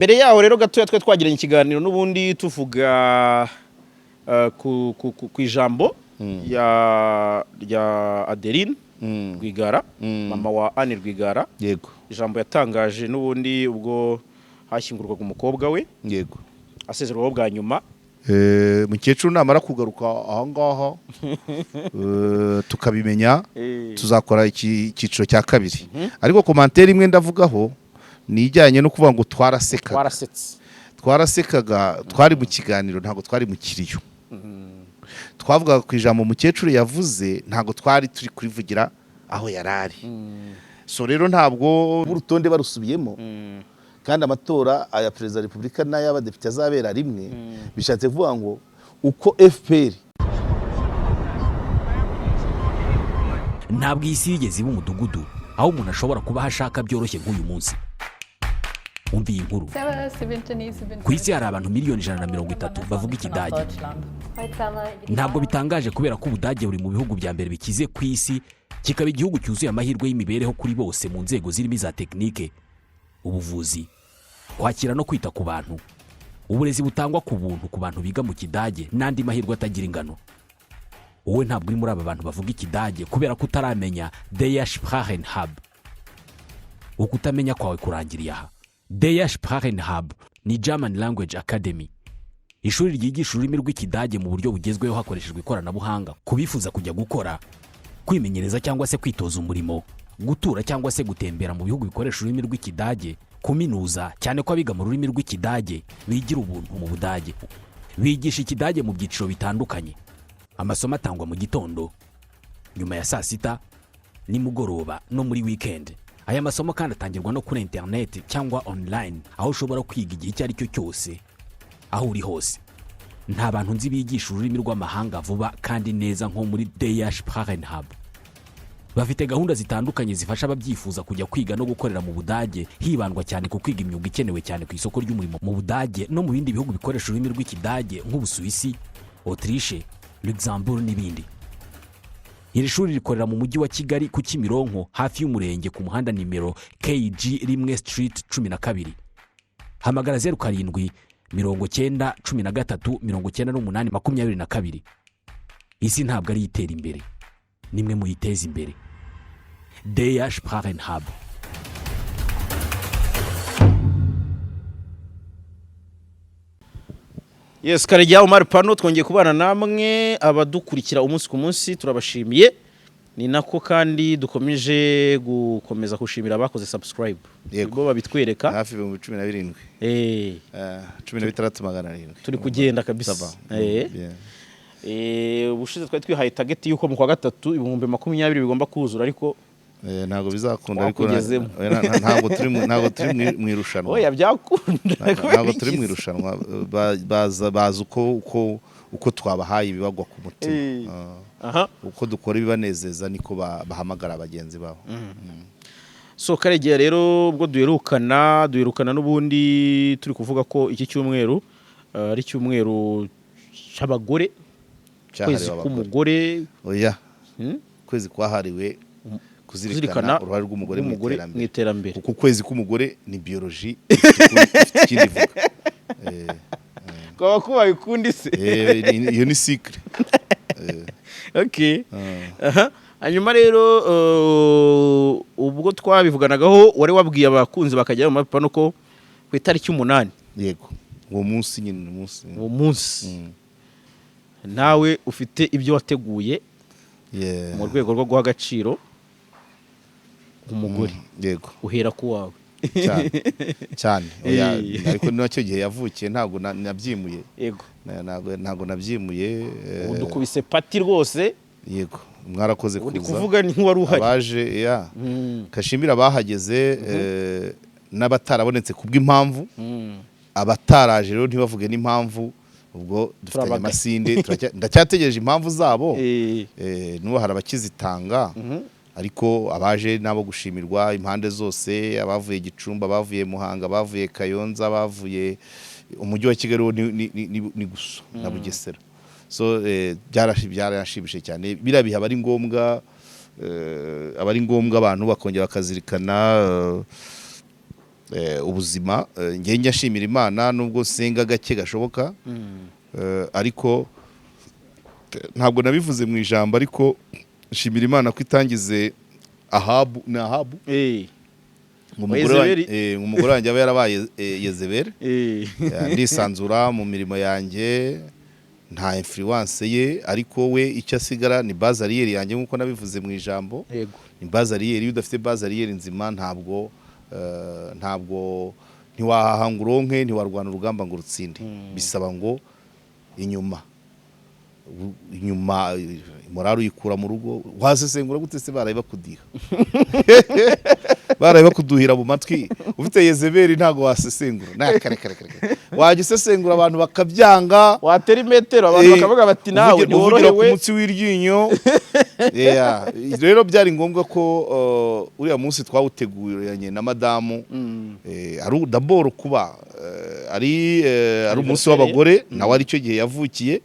Mbere yaho rero gatoya twe twagiranye ikiganiro n'ubundi tuvuga ku ijambo ya Adeline Rwigara, mama wa Anne Rwigara. Yego. Ijambo yatangaje n'ubundi ubwo hashyingurwaga umukobwa we. Yego. Asezerwaho bwa nyuma. Mukecuru namara kugaruka aha ngaha tukabimenya tuzakora ikiciro cya kabiri. Ariko commentaire imwe ndavugaho nijyanye no kuvuga ngo twarasekaga twari mu kiganiro ntago twari mu kiriyo. Twavuga ku ijambo mukecuru yavuze ntago twari turi kurivugira aho yarari. So rero ntabwo urutonde barusubiyemo kandi amatora aya Perezida wa Repubulika n'ay'abadepite azabera rimwe bishatse kuvuga ngo uko FPR ntabwo isi yigeze iba umudugudu aho umuntu ashobora kuba hashaka byoroshye nk'uyu munsi. Umva iyi nkuru. Ku isi hari abantu miliyoni 130 bavuga ikidage. Ntabwo bitangaje kubera ko Ubudage buri mu bihugu bya mbere bikize ku isi, kikaba igihugu cyuzuye amahirwe y'imibereho kuri bose mu nzego zirimo za tekinike, ubuvuzi, kwakira no kwita ku bantu, uburezi butangwa ku buntu ku bantu biga mu kidage n'andi mahirwe atagira ingano. Wowe ntabwo uri muri aba bantu bavuga ikidage kubera ko utaramenya Der Sprachenhub. Ukutamenya kwawe kurangiriye aha. Der Sprachenhub ni German Language Academy, ishuri ryigisha ururimi rw'ikidage mu buryo bugezweho hakoreshejwe ikoranabuhanga. Kubifuza kujya gukora, kwimenyereza cyangwa se kwitoza umurimo, gutura cyangwa se gutembera mu bihugu bikoresha ururimi rw'ikidage, kuminuza cyane ko abiga mu rurimi rw'ikidage bigira ubuntu mu Budage. Bigisha ikidage mu byiciro bitandukanye. Amasomo atangwa mu gitondo, nyuma ya saa sita, nimugoroba no muri weekend. Aya masomo kandi atangirwa no kuri internet cyangwa online, aho ushobora kwiga igihe icyo ari cyo cyose aho uri hose. Nta bantu nzi bigisha ururimi rw'amahanga vuba kandi neza nko muri Der Sprachenhub. Bafite gahunda zitandukanye zifasha ababyifuza kujya kwiga no gukorera mu Budage, hibandwa cyane ku kwiga imyuga ikenewe cyane ku isoko ry'umurimo mu Budage no mu bindi bihugu bikoresha ururimi rw'ikidage nk'Ubusuwisi, Autriche, Luxembourg n'ibindi. Iri shuri rikorera mu mujyi wa Kigali ku Kimironko hafi y'umurenge ku muhanda nimero KG rimwe Street 12. Hamagara 07 90 13 98 22. Isi ntabwo ari itera imbere, nimwe muyiteza imbere. Der Sprachenhub. Yes, Karegeya Omar Pano twongeye kubana namwe abadukurikira umunsi ku munsi turabashimiye. Ni nako kandi dukomeje gukomeza kushimira abakoze subscribe. Yego babitwereka hafi 17. 16,700. Turi kugenda kabisa. Ubushize twari twihaye target yuko mu kwa gatatu 2020 bigomba kuzura ariko ntago bizakunda ariko ntago turi mu irushanwa. Oya byakunda. Ntago turi mu irushanwa baza uko twabahaye ibibagwa ku mutima. Uko dukora ibibanezeza niko bahamagara abagenzi babo. So Karegeya rero ubwo duherukana n'ubundi turi kuvuga ko iki cyumweru ari cyumweru cy'abagore, kwezi k'umugore. Oya kwezi kwahariwe kuzirikana uruhare rw'umugore mu iterambere. Kuko kwezi k'umugore ni biology ikindi vuga. Kwa kuba ikundi se. Iyo ni secret. Okay. Hanyuma rero ubwo twabivuganagaho wari wabwiye abakunzi bakajya mu mapano ko ku itariki 8. Yego. Uwo munsi nyine uwo munsi. Nawe ufite ibyo wateguye mu rwego rwo guha agaciro umugore. Yego. Uhera ku wawe. Cyane. Oya ariko nacyo gihe yavukiye ntago nabyimuye. Yego. Ntago nabyimuye. Udukubise pati rwose. Yego. Mwarakoze kuza. Uri kuvuga ni wari uhari. Abaje kashimira bahageze n'abatarabonetse kubw'impamvu. Abataraje rero ntibavuge n'impamvu. Ubwo dufite amasinde ndacyategereje impamvu zabo. Nuwo hari abakizitanga. Ariko abaje nabo gushimirwa impande zose, abavuye Gicumba, abavuye Muhanga, abavuye Kayonza, abavuye umujyi wa Kigali ni gusa na Bugesera. So byarashimishije cyane. Birabiha abari ngombwa abantu bakongera bakazirikana ubuzima ngiye njashimira Imana nubwo senga gake gashoboka ariko ntabwo nabivuze mu ijambo ariko nshimira Imana ko itangize Ahabu na Ahabu umugore wanjye aba yarabaye Yezebeli ndisanzura mu mirimo yanjye nta influence ye ariko we icyo asigara ni bazariyeri yanjye nkuko nabivuze mu ijambo ni bazariyeri iyo udafite bazariyeri nzima ntabwo ntiwahahanga uronke ntiwarwana urugamba ngo urutsinde bisaba ngo inyuma morale uyikura mu rugo wasesengura gute se baraye bakudiha baraye bakuduhira mu matwi ufite Yezebeli ntago wasesengura nakare wajya usesengura abantu bakabyanga watera imetero abantu bakavuga bati nawe ntiworohewe ku mutsi w'iryinyo rero byari ngombwa ko uriya munsi twawuteguranye na madamu ari d'abord kuba ari umunsi w'abagore nawe ari cyo gihe yavukiye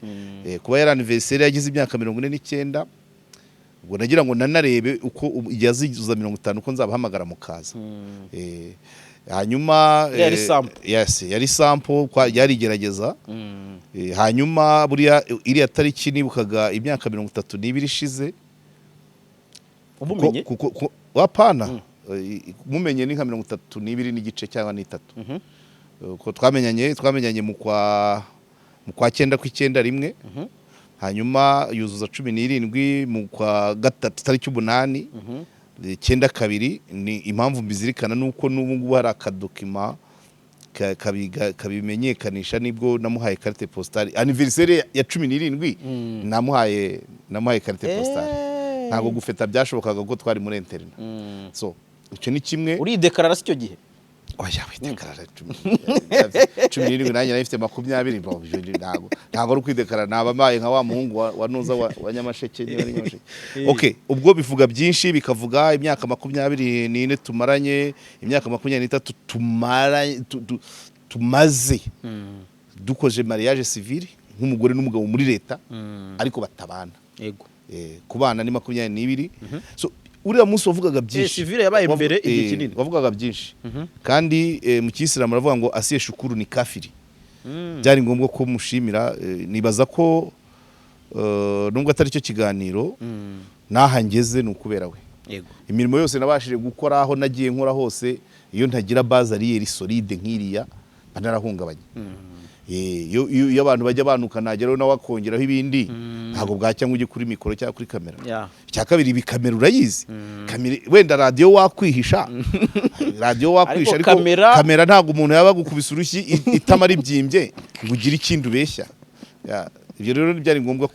kuba yari anniversaire yagize imyaka 49 ubwo nagira ngo nanarebe uko yazizuza 50 uko nzabahamagara mukaza hanyuma yari sample yarigerageza hanyuma buriya iriya tariki nibukaga imyaka 32 ishize ubumenye wapana mumenye ni nka 32 n'igice cyangwa n'itatu ko twamenyanye mu kwa 9 kw'icyenda rimwe hanyuma yuzuza 17 mu kwa gatatu tariki 8 92 ni impamvu mbizirikana nuko n'ubu ngubu hari akadokima kabimenyekanisha nibwo namuhaye carte postale anniversaire ya 17 namuhaye carte postale ntago gufeta byashobokaga ko twari muri internet so icyo ni kimwe uri dekarara cyo gihe oya widekarara 17 nanjye nafite 20 ntago ari kwidekarara nabamaye nka wa muhungu wa Nuza wa Nyamasheke niba ari Nyamasheke okay ubwo bivuga byinshi bikavuga imyaka 24 tumaranye imyaka 23 tumaze dukoje mariage civile nk'umugore n'umugabo muri leta ariko batabana yego kubana ni 22 so uriya munsi wavugaga byinshi civile yabaye imbere igihe kinini wavugaga byinshi kandi mu Kiyisilamu baravuga ngo asiye shukuru ni kafiri byari ngombwa ko mushimira nibaza ko nubwo atari cyo kiganiro nahangeze n'ukubera we yego imirimo yose nabashije gukora aho nagiye nkora hose iyo ntagira bazariyeri solide nkiriya banarahungabanye iyo abantu bajya banuka nageraho nawe akongeraho ibindi ntabwo bwacya ngo ujye kuri mikoro cyangwa kuri kamera icya kabiri ibi kamera urayizi wenda radiyo wakwihisha ariko kamera ntabwo umuntu yaba gukubisa urushyi itama ribyimbye ngo ugire ikindi ubeshya ibyo rero byari ngombwa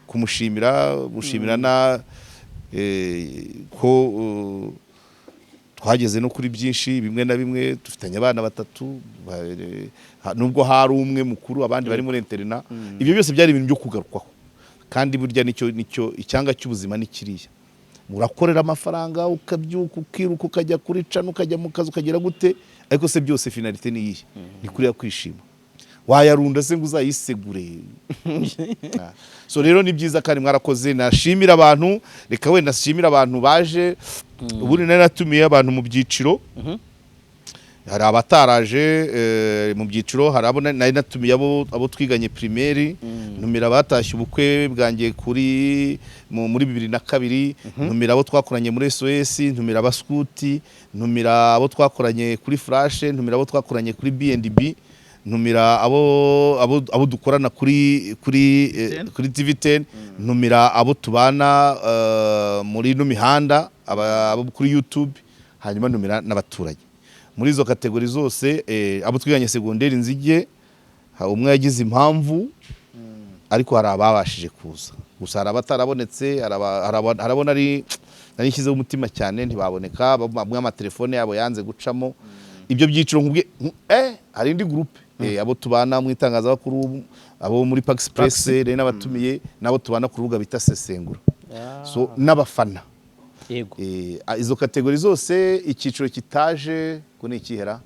kumushimira gushimira na ko twageze no kuri byinshi bimwe na bimwe dufitanye abana 3 nubwo hari umwe mukuru abandi bari muri interna ibyo byose byari ibintu byo kugarukwaho kandi burya nicyo icyanga cy'ubuzima nikiriya murakorera amafaranga ukabyuka ukiruka ukajya kuri cana ukajya mu kazi ukagera gute ariko se byose finalité ni iyi ni kuriya kwishima wayarunda se ngo uzayisegure so rero ni byiza kandi mwarakoze nashimira abantu reka wenda nashimira abantu baje ubundi nari natumiye abantu mu byiciro hari abataraje mu byiciro hari abo nari natumiye abo twiganye primaire numira batashye ubukwe bwangiye kuri muri 2002 numira abo twakoranye muri SOS numira abaskuti numira abo twakoranye kuri Flash numira abo twakoranye kuri BNDB numira abo dukorana kuri TV10 numira abo tubana muri no mihanda abo kuri YouTube hanyuma numira n'abaturage muri izo kategori zose abo twiganye secondaire nzige umwe yagize impamvu ariko hari ababashije kuza gusa hari abatarabonetse harabona ari nishyizeho umutima cyane ntibaboneka bamwe amatelefone yabo yanze gucamo ibyo byiciro nkubwe hari indi groupe abo tubana mu itangazamakuru abo muri Pax Express n'abatumiye nabo tubana ku rubuga bita Sesengura so n'abafana yego izo kategori zose icyiciro kitaje ko ni ikihera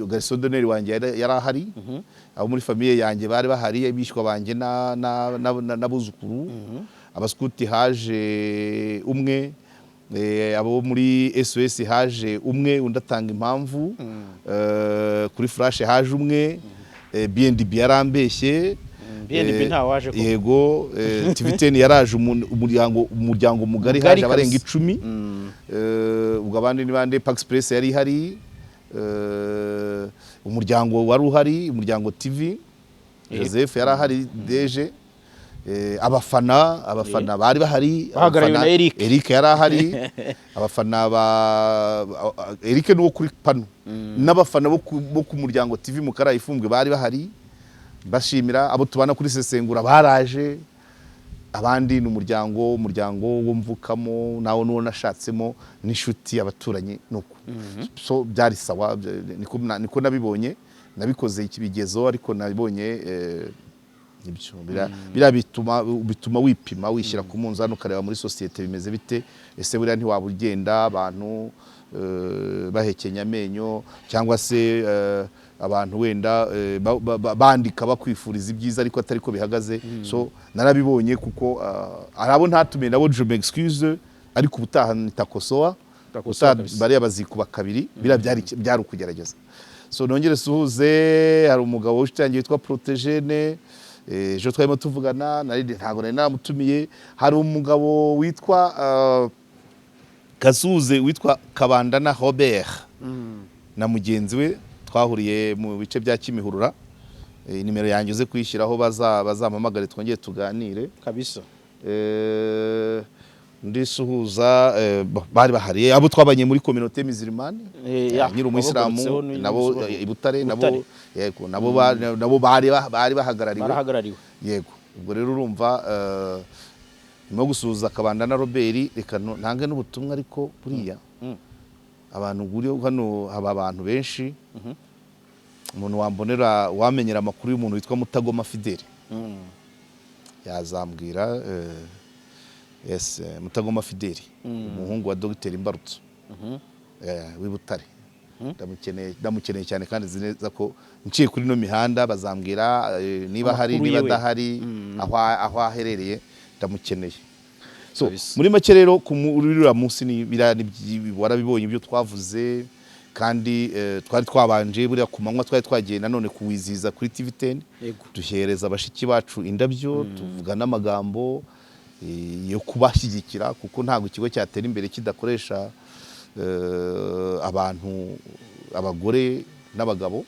garisodoneri wanjye yari ahari abo muri famille yanjye bari bahari bishywa banjye n'abuzukuru abaskuti haje umwe abo muri SOS haje umwe undatanga impamvu kuri Flash haje umwe BNDB yarambeshye BNDB nta waje ko yego TVTN yaraje umuryango mugari haje abarenga 10 ubwo abandi ni bande Pax Press yari hari umuryango wari uhari umuryango TV Joseph yari ahari deje abafana bari bahari abafana Eric yari ahari abafana ba Eric n'uwo kuri pano n'abafana bo ku muryango TV mukara ifumbwe bari bahari bashimira abo tubana kuri sesengura baraje abandi n'umuryango wo mvukamo nawo nuwo nashatsemo n'ishuti abaturanyi nuko so byari sawa niko nabibonye nabikoze ikibigezo ariko nabibonye bira bituma wipima wishyira ku munzani ukareba muri societe bimeze bite ese buriya ntiwaba ugenda abantu bahekenya amenyo cyangwa se abantu wenda bandika bakwifuriza ibyiza ariko atari ko bihagaze so narabibonye kuko arabo ntatume nabo je m'excuse ariko ubutaha nitakosoa bariya bazikuba kabiri bira byari ukugerageza so nongere suhuze hari umugabo ushitangiye witwa Protégene ejo twayemo tuvugana ntago nari namutumiye hari umugabo witwa Kazuze witwa Kabandana Robert na mugenzi we twahuriye mu bice bya Kimihurura nimero yanjye uze kwishyiraho bazampamagare twongeye tuganire kabisa ndisuhuza bari bahari abo twabanye muri communauté musulmane nyiri umuyisilamu nabo ibutare nabo yego nabo bari bahagarariwe yego ubwo rero urumva no gusuhuza Kabandana Robert reka ntange n'ubutumwa ariko buriya abantu guriyo hano haba abantu benshi umuntu wambonera wamenyera amakuru y'umuntu witwa Mutagoma Fidele yazambwira yes Mutagoma Fidele umuhungu wa Dr Imbarutso w'Ibutare ndamukeneye cyane kandi zineza ko nciye kuri no mihanda bazambwira niba hari niba dahari aho aherereye ndamukeneye so muri make rero kumurira munsi ni warabibonye ibyo twavuze kandi twari twabanje buriya ku manywa twari twagiye nanone kuwiziza kuri TV10 duhereza abashiki bacu indabyo tuvuga n'amagambo yo kubashyigikira kuko ntago ikigo cyatera imbere kidakoresha abantu abagore n'abagabo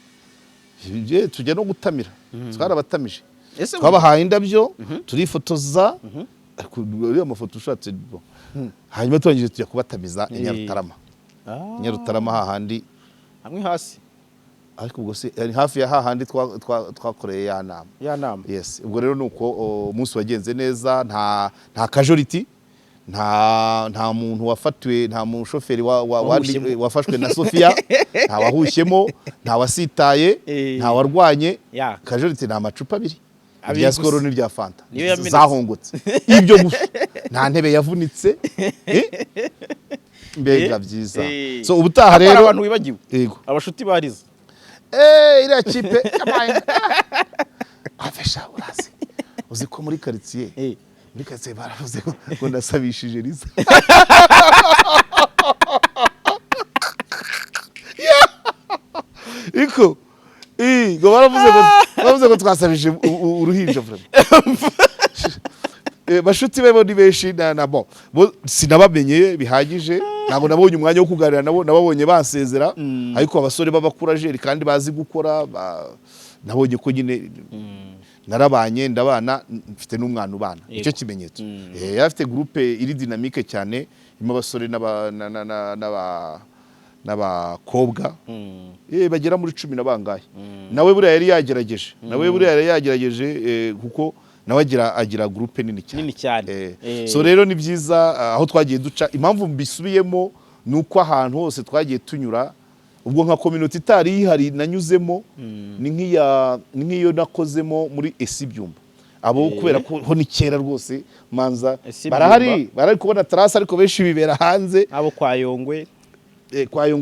tujya no gutamira twarabatamije twabahaye indabyo turifotoza uriya mafoto ushatse hanyuma twongeye tujya kubatamiza Nyarutarama hahandi hamwe hasi ariko ubwo se hafi ya hahandi twakoreye ya nama yes ubwo rero nuko umunsi wagenze neza nta casualty nta muntu wafatiwe nta mushoferi wafashwe na Sofia nta wahushyemo nta wasitaye nta warwanye casualty nta macupa abiri ya skoro ni rya Fanta zahongotse ibyo gusa nta ntebe yavunitse mbega byiza so ubutaha rero abantu wibagiwe abashuti barize iriya kipe afesha urazi uzi ko muri quartier baravuze ngo ndasabishije riza iko ngo baravuze ngo twasabije uruhinja bashuti bebo ni benshi bo sinabamenye bihagije ntabwo nabonye umwanya wo kuganira nabo nababonye basezera ariko abasore b'abakurajeri kandi bazi gukora nabonye ko nyine narabanye ndabana mfite n'umwana ubana icyo kimenyetso afite groupe iri dynamique cyane irimo abasore n'abakobwa bagera muri 10 nabangaye nawe buriya yari yagerageje kuko nawe agira groupe nini cyane so rero ni byiza aho twagiye duca impamvu mbisubiyemo nuko ahantu hose twagiye tunyura ubwo nka community itari ihari nanyuzemo ni nk'iyo nakozemo muri Byumba abo kubera ko ho ni kera rwose manza barahari kubona terrasse ariko benshi bibera hanze abo kwa Yongwe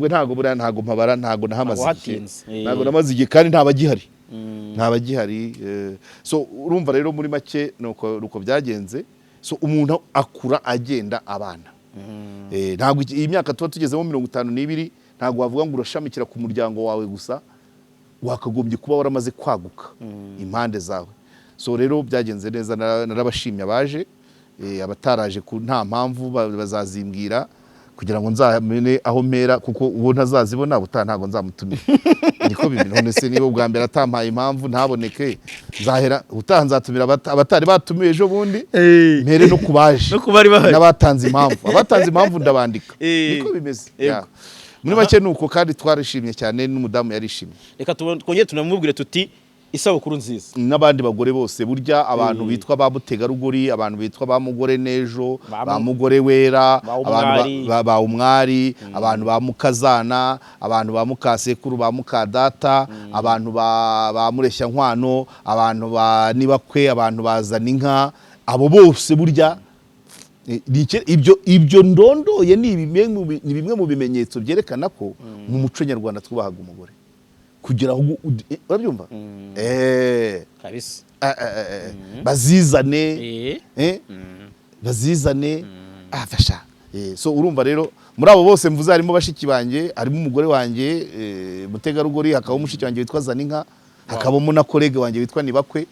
ntago mpabara ntago nahamaze ntago namaze igihe kandi ntabagihari so urumva rero muri make nuko byagenze so umuntu akura agenda abana ntabwo iyi myaka tuba tugezemo 52 ntabwo wavuga ngo urashamikira ku muryango wawe gusa, wakagombye kuba waramaze kwaguka impande zawe. So rero byagenze neza, narabashimye abaje, abataraje ku nta mpamvu bazazimbwira kugira ngo nzamene aho mera, kuko uwo ntazazibona ubutaha ntago nzamutumira. Niko bibiri, none se niba ubwa mbere atampaye impamvu ntaboneke, nzahera ubutaha nzatumira abatari batumiye ejo bundi, mpere no kubaje n'abatanze impamvu. Abatanze impamvu ndabandika. Niko bimeze. Muri make nuko, kandi twarishimye cyane, n'umudamu yarishimye. Reka twongere tunamubwire tuti isabukuru nziza. N'abandi bagore bose, burya abantu bitwa ba mutegarugori, abantu bitwa ba mugore nejo, ba mugore wera, abantu ba umwari, abantu ba mukazana, abantu ba mukasekuru, ba mukadata, abantu ba mureshya nkwano, abantu ba nibakwe, abantu bazana inka, abo bose burya ibyo ndondoye ni bimwe mu bimenyetso byerekana ko mu muco nyarwanda twubahaga umugore. Kugira ngo urabyumva kabisa, bazizane afasha. So urumva rero muri abo bose mvuze harimo bashiki banjye, harimo umugore wanjye mutegarugori, hakaba mushiki wanjye witwa Zaninka, hakabamo na kolege wanjye witwa Nibakwe,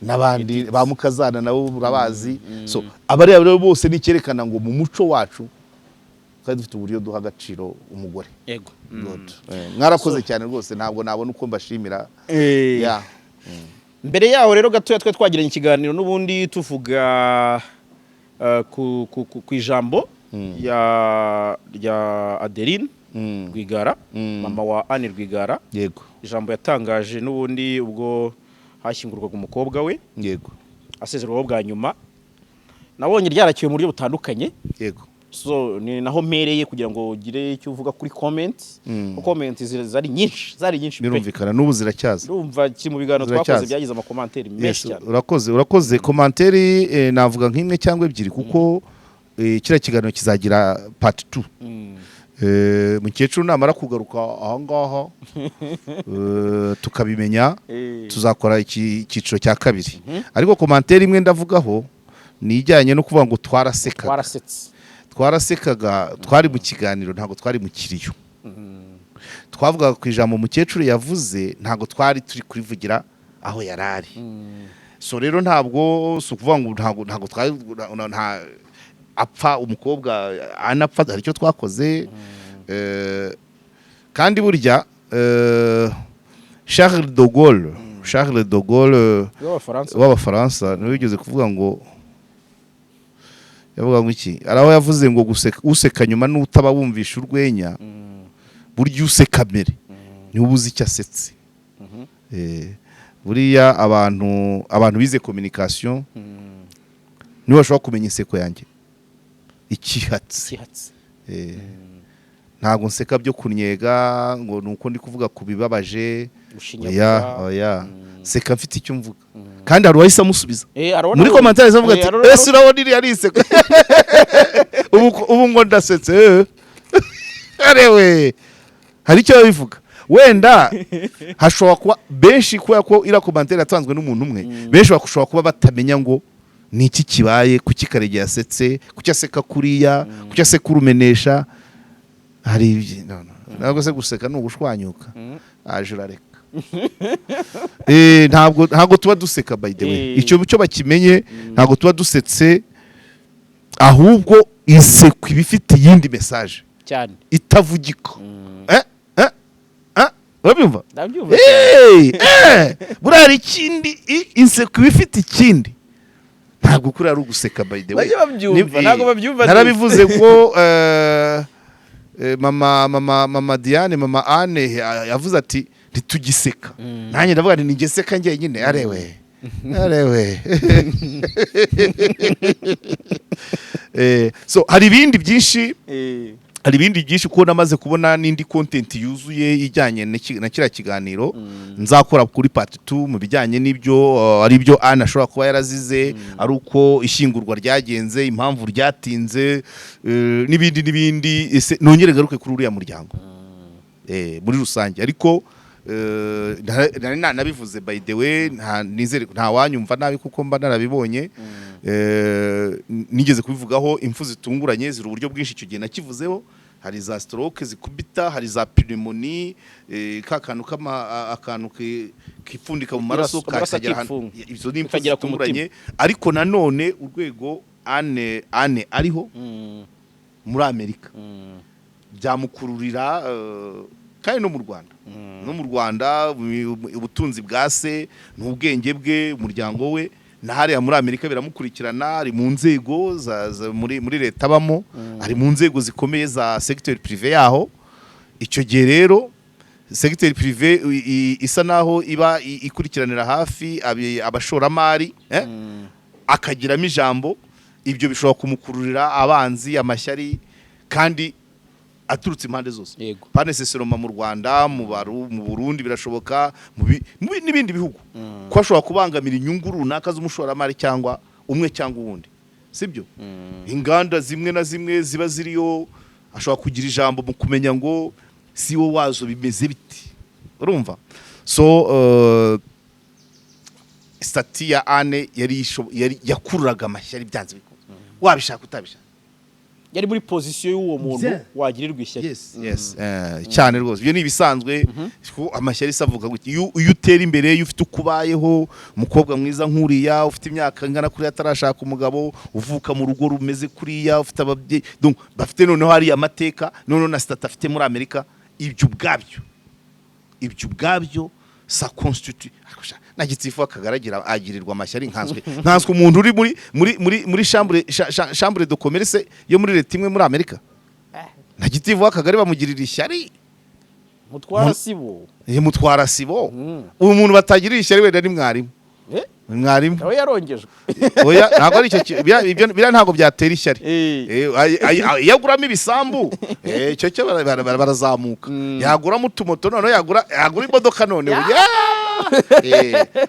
n'abandi ba mukazana nabo urabazi. So abari rero bose nicyerekana ngo mu muco wacu kandi dufite uburyo duha agaciro umugore. Yego. Mwarakoze cyane rwose, ntabwo nabona uko mbashimira. Mbere yaho rero gatoya twe twagiranye ikiganiro n'ubundi tuvuga ku ijambo ya Adeline Rwigara, mama wa Anne Rwigara. Yego. Ijambo yatangaje n'ubundi ubwo hashyingurwaga umukobwa we. Yego. Asezerwaho bwa nyuma. Nabonye ryarakiwe mu buryo butandukanye. Yego. So ni naho mpereye kugira ngo ugire icyo uvuga kuri comment. Comment zari nyinshi birumvikana, n'ubu ziracyaza. Urumva ki mu biganiro twakoze byagize ama commentaire menshi cyane. Urakoze commentaire, navuga nk'imwe cyangwa ebyiri, kuko kira kiganiro kizagira part 2. Mukecuru namara kugaruka aha ngaha tukabimenya, tuzakora ikiciro cya kabiri. Ariko commentaire imwe ndavugaho ni ijyanye no kuvuga ngo twarasekaga, twari mu kiganiro, ntabwo twari mu kiriyo. Twavugaga ku ijambo mukecuru yavuze, ntabwo twari turi kurivugira aho yarari. So rero ntabwo sukuvuga ngo ntabwo twari apfa umukobwa anapfa, hari icyo twakoze. Kandi burya Charles de Gaulle w'Abafaransa niwe wigeze kuvuga ngo, yavuga ngo iki, araho yavuze ngo useka nyuma n'utaba wumvisha urwenya, burya useka mbere niwe uzi icyo asetse. Buriya abantu bize communication niwe bashobora kumenya inseko yanjye ikihatse. Ntabwo nseka byo kunyega ngo nuko ndi kuvuga ku bibabaje, oya seka mfite icyo mvuga. Kandi hari uwahise amusubiza muri commentaire avuga ati ese urabona iri yariseka ubu ngo ndasetse. Arewe hari icyo bivuga, wenda hashobora kuba benshi, kubera ko ira commentaire yatanzwe n'umuntu umwe, benshi bashobora kuba batamenya ngo ni iki kibaye, kuki Karegeya yasetse, kuki aseka kuriya, kuki aseka urumenesha. Hari ntabwo se guseka ni ugushwanyuka, ajura reka. Ntabwo tuba duseka, by the way, icyo cyo bakimenye, ntabwo tuba dusetse, ahubwo inseko iba ifite iyindi message cyane itavugika. Urabyumva? Buriya hari ikindi, inseko iba ifite ikindi, ntabwo kuri ari uguseka, by the way. Ntabwo babyumva. Narabivuze ngo mama Diane, mama Anne yavuze ati ntitugiseka. Nanjye ndavuga nti nigeseka njye nyine. Arewe so hari ibindi byinshi, kuko namaze kubona n'indi content yuzuye ijyanye na kira kiganiro nzakora kuri part 2 mu bijyanye n'ibyo ari byo Anne ashobora kuba yarazize, ari uko ishingurwa ryagenze, impamvu ryatinze, n'ibindi nongere garuke kuri uriya muryango muri rusange. Ariko nabivuze, by the way, nta wanyumva nabi kuko mba narabibonye. nigeze kubivugaho impfu zitunguranye ziri uburyo bwinshi icyo gihe nakivuzeho hari za stroke zikubita hari za pneumonie akantu kipfundika mu maraso kagera izo ni impfu zitunguranye ariko nanone urwego ane ariho muri Amerika byamukururira kandi no mu Rwanda ubutunzi bwa se n'ubwenge bwe umuryango we nahariya muri Amerika biramukurikirana ari mu nzego muri leta abamo ari mu nzego zikomeye za secteur privé yaho icyo gihe rero secteur privé isa naho iba ikurikiranira hafi abashoramari akagiramo ijambo ibyo bishobora kumukururira abanzi amashyari kandi aturutse impande zose paneseseroma mu Rwanda mu Burundi birashoboka n'ibindi bihugu ko ashobora kubangamira inyungu runaka z'umushoramari cyangwa umwe cyangwa uwundi sibyo inganda zimwe na zimwe ziba ziriyo ashobora kugira ijambo mu kumenya ngo si wo wazo bimeze biti urumva so stati ya Ane yari yakururaga amashyari byanze bikunze wabishaka utabishaka yari muri position y'uwo muntu wagirirwa ishyari yes cyane rwose byo ni bisanzwe amashyari savuga gutya iyo utera imbere iyo ufite ukubayeho umukobwa mwiza nkuriya ufite imyaka ngana kuri atarashaka umugabo uvuka mu rugo rumeze kuriya ufite ababyeyi donc bafite noneho hari amateka noneho na stat afite muri Amerika ibyo ubwabyo sa constitue na gitifu akagaragira agirirwa amashyari nkanswe umuntu uri muri chambre de commerce yo muri leta imwe muri Amerika na gitifu akagari bamugirira ishyari mutwara sibo uwo muntu batagirira ishyari wenda ni mwarimu aho yarongejwe oya ntabwo ari icyo bira ntabwo byatera ishyari yaguramo ibisambu icyo cyo barazamuka yaguramo utumoto none yagura imodoka none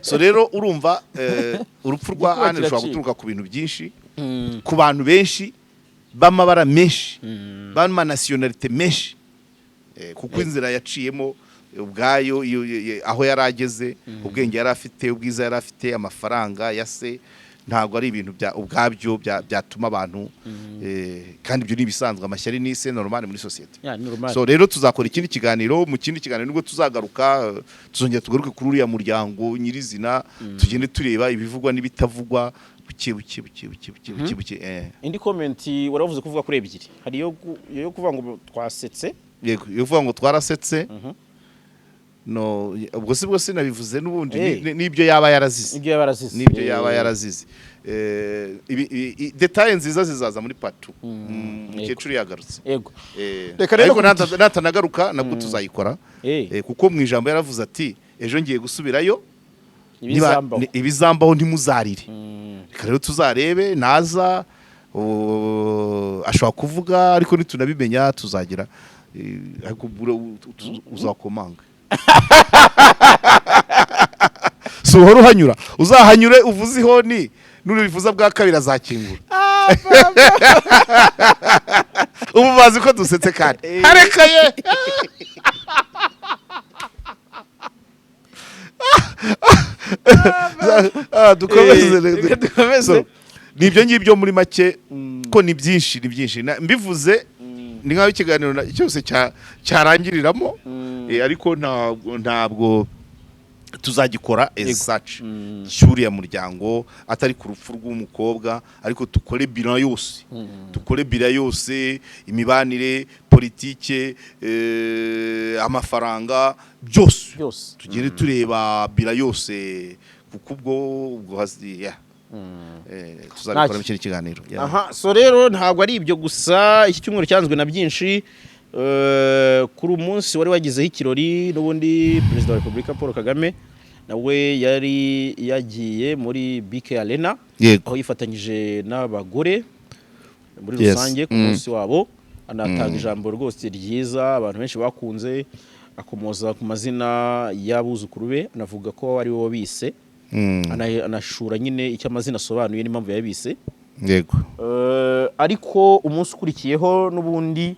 so rero urumva urupfu rwa Ane rushobora guturuka ku bintu byinshi ku bantu benshi b'amabara menshi b'ama nationalite menshi kuko inzira yaciyemo ubwayo aho yari ageze ubwenge yari afite ubwiza yari afite amafaranga ya se ntabwo ari ibintu ubwabyo byatuma abantu kandi ibyo ni ibisanzwe amashyari ni se normal muri societe so rero tuzakora ikindi kiganiro mu kindi kiganiro nubwo tuzagaruka tuzongera tugaruke kuri uriya muryango nyirizina tugende tureba ibivugwa n'ibitavugwa buke indi comment waravuze kuvuga kuri ebyiri hari yo kuvuga ngo twasetse yego yo kuvuga ngo twarasetse no ubwo sibwo sinabivuze n'ubundi nibyo yaba yarazize detail nziza zizaza muri part 2 mukecuru yagarutse yego ariko natanagaruka nabwo tuzayikora kuko mu ijambo yaravuze ati ejo ngiye gusubirayo ibizambaho ntimuzarire reka rero tuzarebe naza ashobora kuvuga ariko nitunabimenya tuzagira ariko uzakomanga so uhora uhanyura uzahanyure uvuze ihoni n'urivuza bwa kabiri azakingura ubu bazi ko dusetse kandi harekaye dukomeze nibyo ngibyo muri make ko ni byinshi mbivuze ni nkaho ikiganiro cyose cyarangiriramo ariko ntabwo tuzagikora as such cyuriya muryango atari ku rupfu rw'umukobwa ariko tukore bira yose imibanire politike amafaranga byose tugire tureba bira yose kuko ubwo hasi tuzabikora mu kindi kiganiro so rero ntabwo ari ibyo gusa iki cyumweru cyanzwe na byinshi kuri umunsi wari wagizeho ikirori n'ubundi Perezida wa Repubulika Paul Kagame nawe yari yagiye muri BK Arena aho yifatanyije n'abagore muri rusange ku munsi wabo anatanga ijambo rwose ryiza abantu benshi bakunze akomoza ku mazina y'abuzukuru be anavuga ko ari we wabise anashura nyine icyo amazina asobanuye n'impamvu yabise yego ariko umunsi ukurikiyeho n'ubundi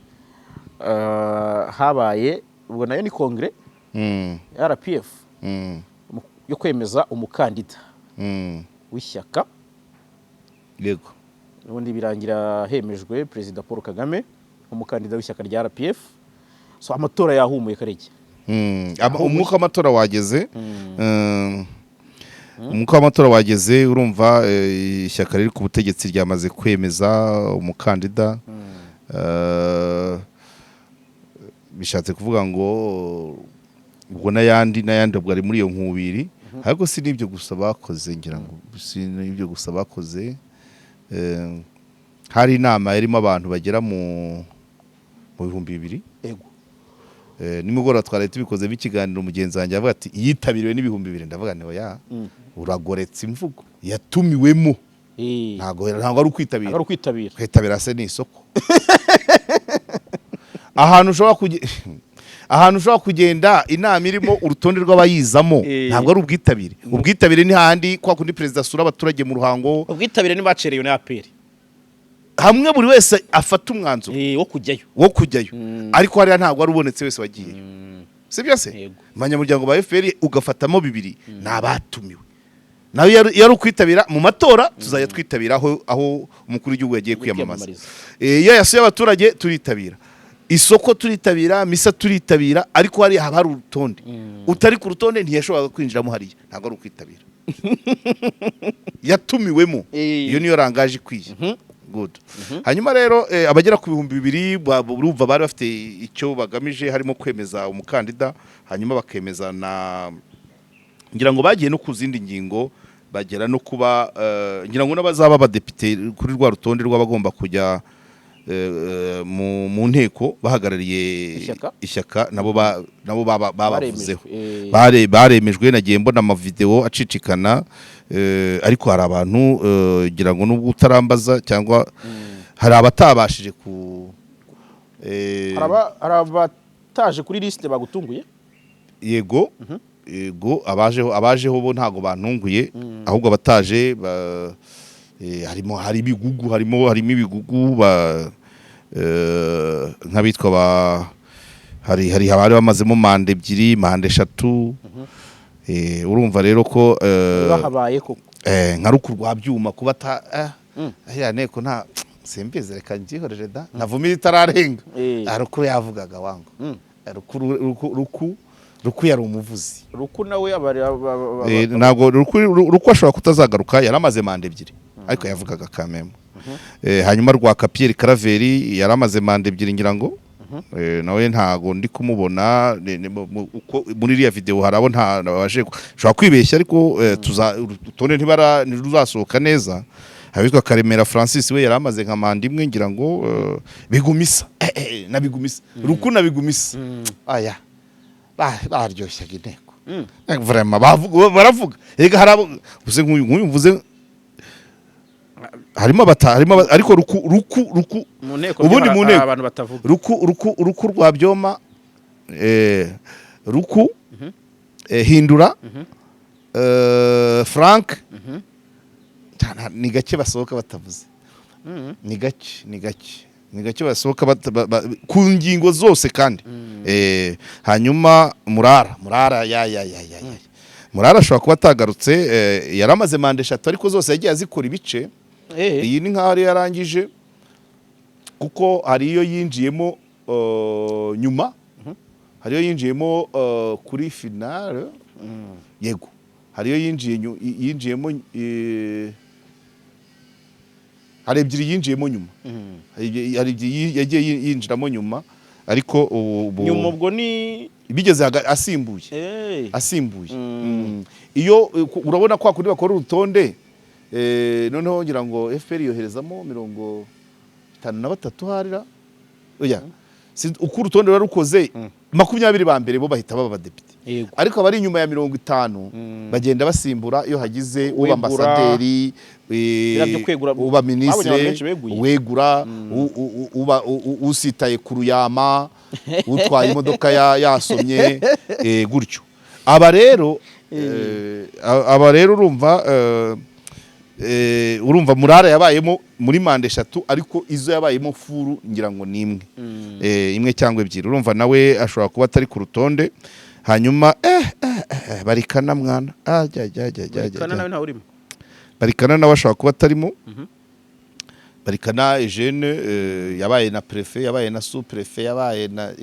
habaye ubwo nayo ni kongere RPF yo kwemeza umukandida w'ishyaka yego ubundi birangira hemejwe Perezida Paul Kagame umukandida w'ishyaka rya RPF. So amatora yahumuye Karege. Umwuka w'amatora wageze. Umwuka w'amatora wageze, urumva ishyaka riri ku butegetsi ryamaze kwemeza umukandida. Bishatse kuvuga ngo ubwo n'ayandi ubwo ari muri iyo nkubiri, ariko si n'ibyo gusa bakoze, ngira ngo si n'ibyo gusa bakoze. Hari inama yarimo abantu bagera mu 2,000. Yego. Nimugoroba twari tubikoze b'ikiganiro mugenzi wanjye avuga ati yitabiriwe n'2,000. Ndavuga nti oya, uragoretse imvugo, yatumiwemo. Ntago ari ukwitabira. Ari ukwitabira. Kwitabira se ni isoko. Ahantu ushobora kugenda inama irimo urutonde rw'abayizamo, ntabwo ari ubwitabire. Ubwitabire ni handi kwa kundi perezida asura abaturage mu ruhango. Ubwitabire ni bacereyo na APR. Hamwe buri wese afata umwanzuro wo kujyayo. Ariko hariya ntabwo ari ubonetse wese wagiye. Sibyo se? Abanyamuryango ba FPR ugafatamo 2 nabatumiwe. Nawe yari ukwitabira mu matora, tuzajya twitabira aho umukuru w'igihugu yagiye kwiyamamaza. Iyo yasuye abaturage turitabira. Isoko turitabira, misa turitabira, ariko hari haba hari urutonde. Utari ku rutonde ntiyashoboraga kwinjiramo hariya. Ntabwo ari ukwitabira. Yatumiwemo. Iyo niyo rangaje ikwiye. Good. Hanyuma rero abagera ku 2,000 urumva bari bafite icyo bagamije, harimo kwemeza umukandida, hanyuma bakemeza na ngira ngo bagiye no ku zindi ngingo, bagera no kuba ngira ngo n'abazaba abadepite kuri rwa rutonde rw'abagomba kujya mu nteko bahagarariye ishyaka, nabo babavuzeho. Baremejwe, nagiye mbona amavideo acicikana. Ariko hari abantu ngira ngo nubwo utarambaza cyangwa hari abatabashije hari abataje kuri liste bagutunguye. Yego. Abajeho bo ntago bantunguye, ahubwo abataje hari ibigugu nk'abitwa hari abari bamazemo manda 2, manda 3. Urumva rero ko bahabaye koko nka ruku rwa byuma kuba ya nteko nta simbize, reka ngihoreje da navumira itararenga. Ruku yavugaga wangu. Ruku yari umuvuzi. Ruku nawe ntabwo ruku ashobora kutazagaruka, yaramaze manda 2 ariko yavugaga kamemo. Hanyuma rwa Pierre Karaveri yaramaze manda 2 ngira ngo. Nawe ntago ndi kumubona muri iriya video, harabo ntabaje ushobora kwibeshya, ariko tutonde ntiruzasohoka neza. Abitwa Karemera Francis we yaramaze nka manda 1 ngira ngo bigumisa nabigumisa Ruku nabigumisa. Aya baryoshyaga inteko vraiment baravuga. Rega harabo uze nk'uyumvuze harimo ariko ruku ubundi mu nteko abantu batavuga ruku rwa byoma, ruku hindura, Frank ni gake basohoka batavuze. Ni gake basohoka ku ngingo zose kandi. Hanyuma Murara ashobora kuba atagarutse, yaramaze manda 3 ariko zose yagiye azikora ibice. Iyi ni nk'aho yarangije, kuko hari iyo yinjiyemo nyuma, hari iyo yinjiyemo kuri finale. Yego, hari iyo yinjiyemo hari 2 yinjiyemo nyuma. Hari yagiye yinjiramo nyuma, ariko nyuma ubwo ni bigeze asimbuye. Iyo urabona kwa kundi bakora urutonde, noneho ngira ngo FPR yoherezamo 53 harira. Oya, uko urutonde rukoze 20 ba mbere bo bahita baba abadepite. Ariko abari inyuma ya 50 bagenda basimbura iyo hagize uba ambasaderi, uba ministre, wegura, usitaye ku ruyama, utwaye imodoka yasomye, gutyo. Aba rero urumva Murara yabayemo muri manda 3, ariko izo yabayemo furu ngira ngo ni imwe cyangwa 2. Urumva nawe ashobora kuba atari ku rutonde. Hanyuma barikana mwana barikana nawe nta urimo. Barikana nawe ashobora kuba atarimo. Barikana Eugene yabaye na prefet yabaye na sous prefet yabaye na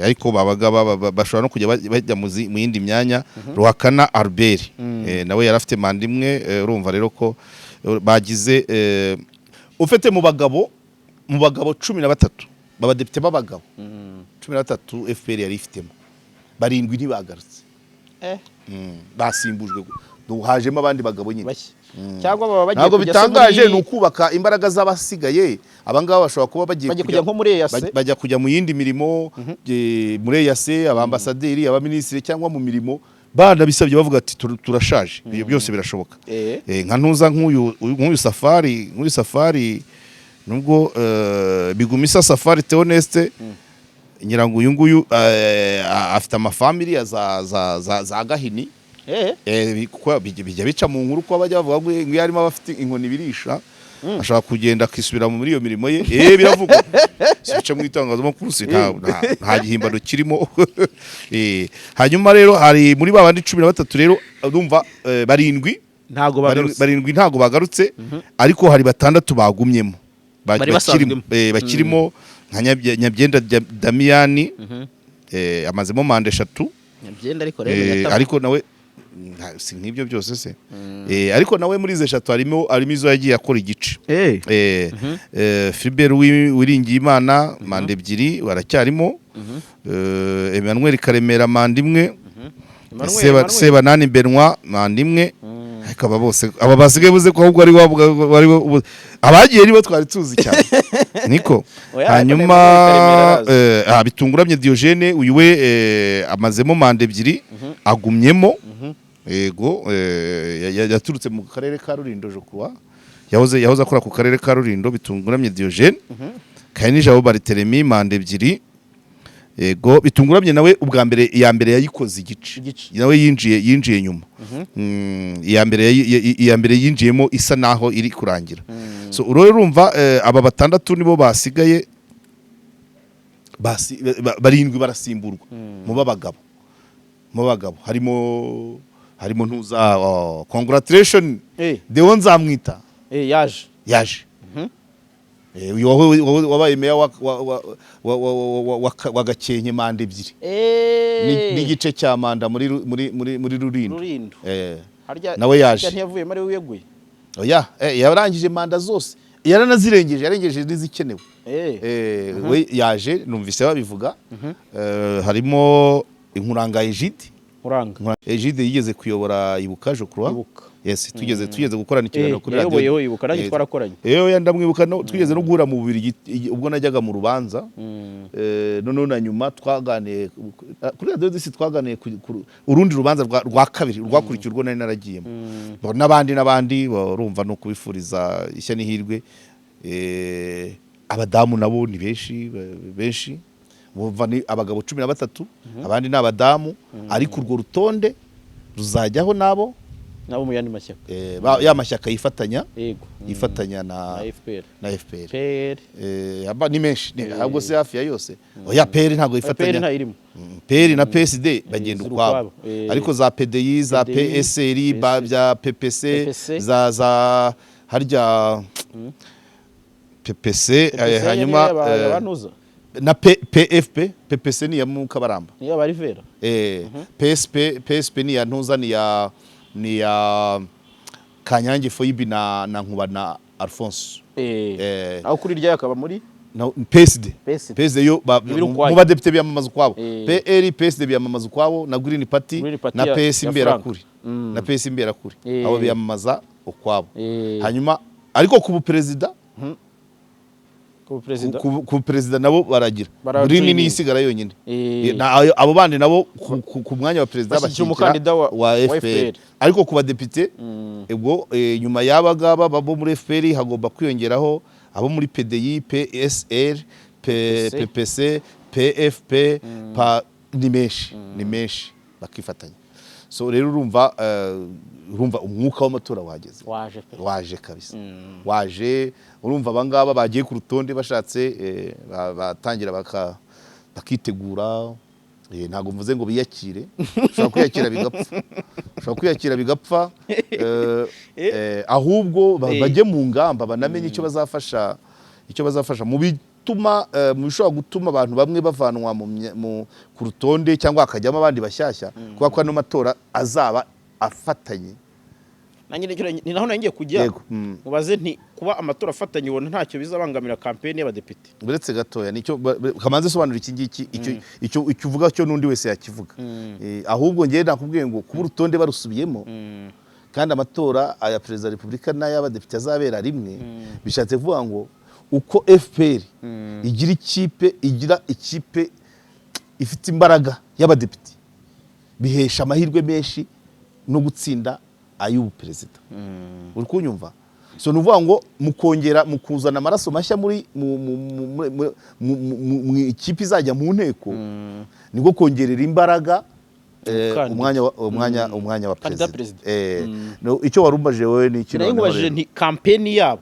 ariko babaga bashobora no kujya bajya mu yindi myanya. Ruhakana Albert nawe yarafite manda imwe. Urumva rero ko bagize ufite mu bagabo 13 babadepite babagabo 13 FPR yari ifitemo barindwi ntibagarutse basimbujwe hajemo abandi bagabo nyine cyangwa baba bagiye ntabwo bitangaje ni ukubaka imbaraga z'abasigaye abangaba bashobora kuba bagiye kujya nko muri EAC bajya kujya mu yindi mirimo muri EAC abambasaderi abaministeri cyangwa mu mirimo bana bisabye bavuga ati turashaje ibyo byose birashoboka nka ntuza nk'uyu safari nubwo bigumisa Safari Theoneste nyirango uyu nguyu afite amafamily za Gahini bijya bica mu nkuru ko bajya bavuga ngo yarimo abafite inkoni birisha ashaka kugenda akisubira muri iyo mirimo ye biravugwa sica mu itangazamakuru nta gihimbano kirimo. Hanyuma rero hari muri babandi 13 rero ndumva barindwi ntago bagarutse ariko hari batandatu bagumyemo bakirimo nka Nyabyenda Damiyani amazemo manda 3 Nyabyenda ariko nawe si nk'ibyo byose se ariko nawe muri izo 3 harimo izo yagiye akora igice Philbert Uwiringiyimana manda 2 baracyarimo Emmanuel Karemera manda 1 Sebanani Benoit manda 1 akaba bose aba basigaye buze ko ahubwo ari abagiye nibo twari tuzi cyane niko. Hanyuma bitunguramye Diogene uyu we amazemo manda 2 agumyemo yego yaturutse mu karere ka Rulindo je crois yahoze akora ku karere ka Rulindo bitunguramye Diogene Kayinijabo Barthelemy manda 2 yego bitunguramye nawe ubwa mbere yayikoze igice nawe yinjiye nyuma iya mbere yinjiyemo isa naho iri kurangira. So urumva aba batandatu nibo basigaye barindwi barasimburwa mu bagabo harimo ntuza congratulation Deo Nzamwita yaje wabaye meya wa Gakenke manda 2 n'igice cya manda muri Rulindo nawe yaje ntiyavuye muri uyeguye yarangije manda zose yarengeje n'izikenewe we yaje numvise babivuga. Harimo Inkuranga Egide yigeze kuyobora Ibuka je crois yes tugeze gukorana ikiganiro kuri radio Ibuka nanjye twarakoranye ndamwibuka tugeze no guhura mu bubiri ubwo najyaga mu rubanza none na nyuma twaganiye kuri radio disi twaganiye urundi rubanza rwa kabiri rwakurikiye urwo nari naragiyemo n'abandi urumva no kubifuriza ishya n'ihirwe. Abadamu nabo ni benshi bumva ni abagabo 13 abandi ni abadamu ariko urwo rutonde ruzajyaho nabo mu yandi mashyaka ya mashyaka yifatanya na FPR ni menshi ahubwo se hafi ya yose PR ntago yifatanya PR na PSD bagenda ukwabo ariko za PDI za PSR bya PPC za harya PPC hanyuma na PPC ni ya Mukabaramba niyo bari vera PSP ni ya ntuza ni ya Kanyange Foyibi na Nkuba na Alphonse aho kuri rya yakaba muri PSD yo mu badepite biyamamaza kwabo PSD biyamamaza kwabo na Green Party na PS Imberakuri abo biyamamaza ukwabo. Hanyuma ariko ku president ku president nabo baragira Green ni isigara yonyine abo bandi nabo ku mwanya wa president bashyikira wa FPR ariko ku badepite ubwo nyuma y'abagaba babo muri FPR hagomba kwiyongeraho abo muri PDI PSR PPC PFP ni menshi bakifatanya. So rero urumva umwuka w'amatora waje kabisa waje urumva abangaba bagiye ku rutonde bashatse batangira bakitegura ntago mvuze ngo biyakire ushobora kwiyakira bigapfa bashobora kwiyakira bigapfa ahubwo bajye mu ngamba banamenye icyo bazafasha mu bituma mu bishobora gutuma abantu bamwe bavanwa ku rutonde cyangwa hakajyamo abandi bashyashya kuko ano matora azaba afatanye. Ni naho nangiye kujya mubaze nti kuba amatora afatanye ubona ntacyo bizabangamira campaign y'abadepite. Buretse gatoya nicyo kamanze sobanura iki ngiki icyo uvuga cyo nundi wese yakivuga. Ahubwo ngiye nakubwiye ngo kuba urutonde barusubiyemo kandi amatora aya Perezida wa Repubulika n'ay'abadepite azabera rimwe bishatse kuvuga ngo uko FPR igira ikipe ifite imbaraga y'abadepite bihesha amahirwe menshi no gutsinda ay'ubu perezida. Uri kunyumva? So nuvuga ngo mu kuzana amaraso mashya muri mu ikipe izajya mu nteko niko kongerera imbaraga umwanya wa perezida. Icyo warumbaje wowe ni ikintu nabajije nti campaign yabo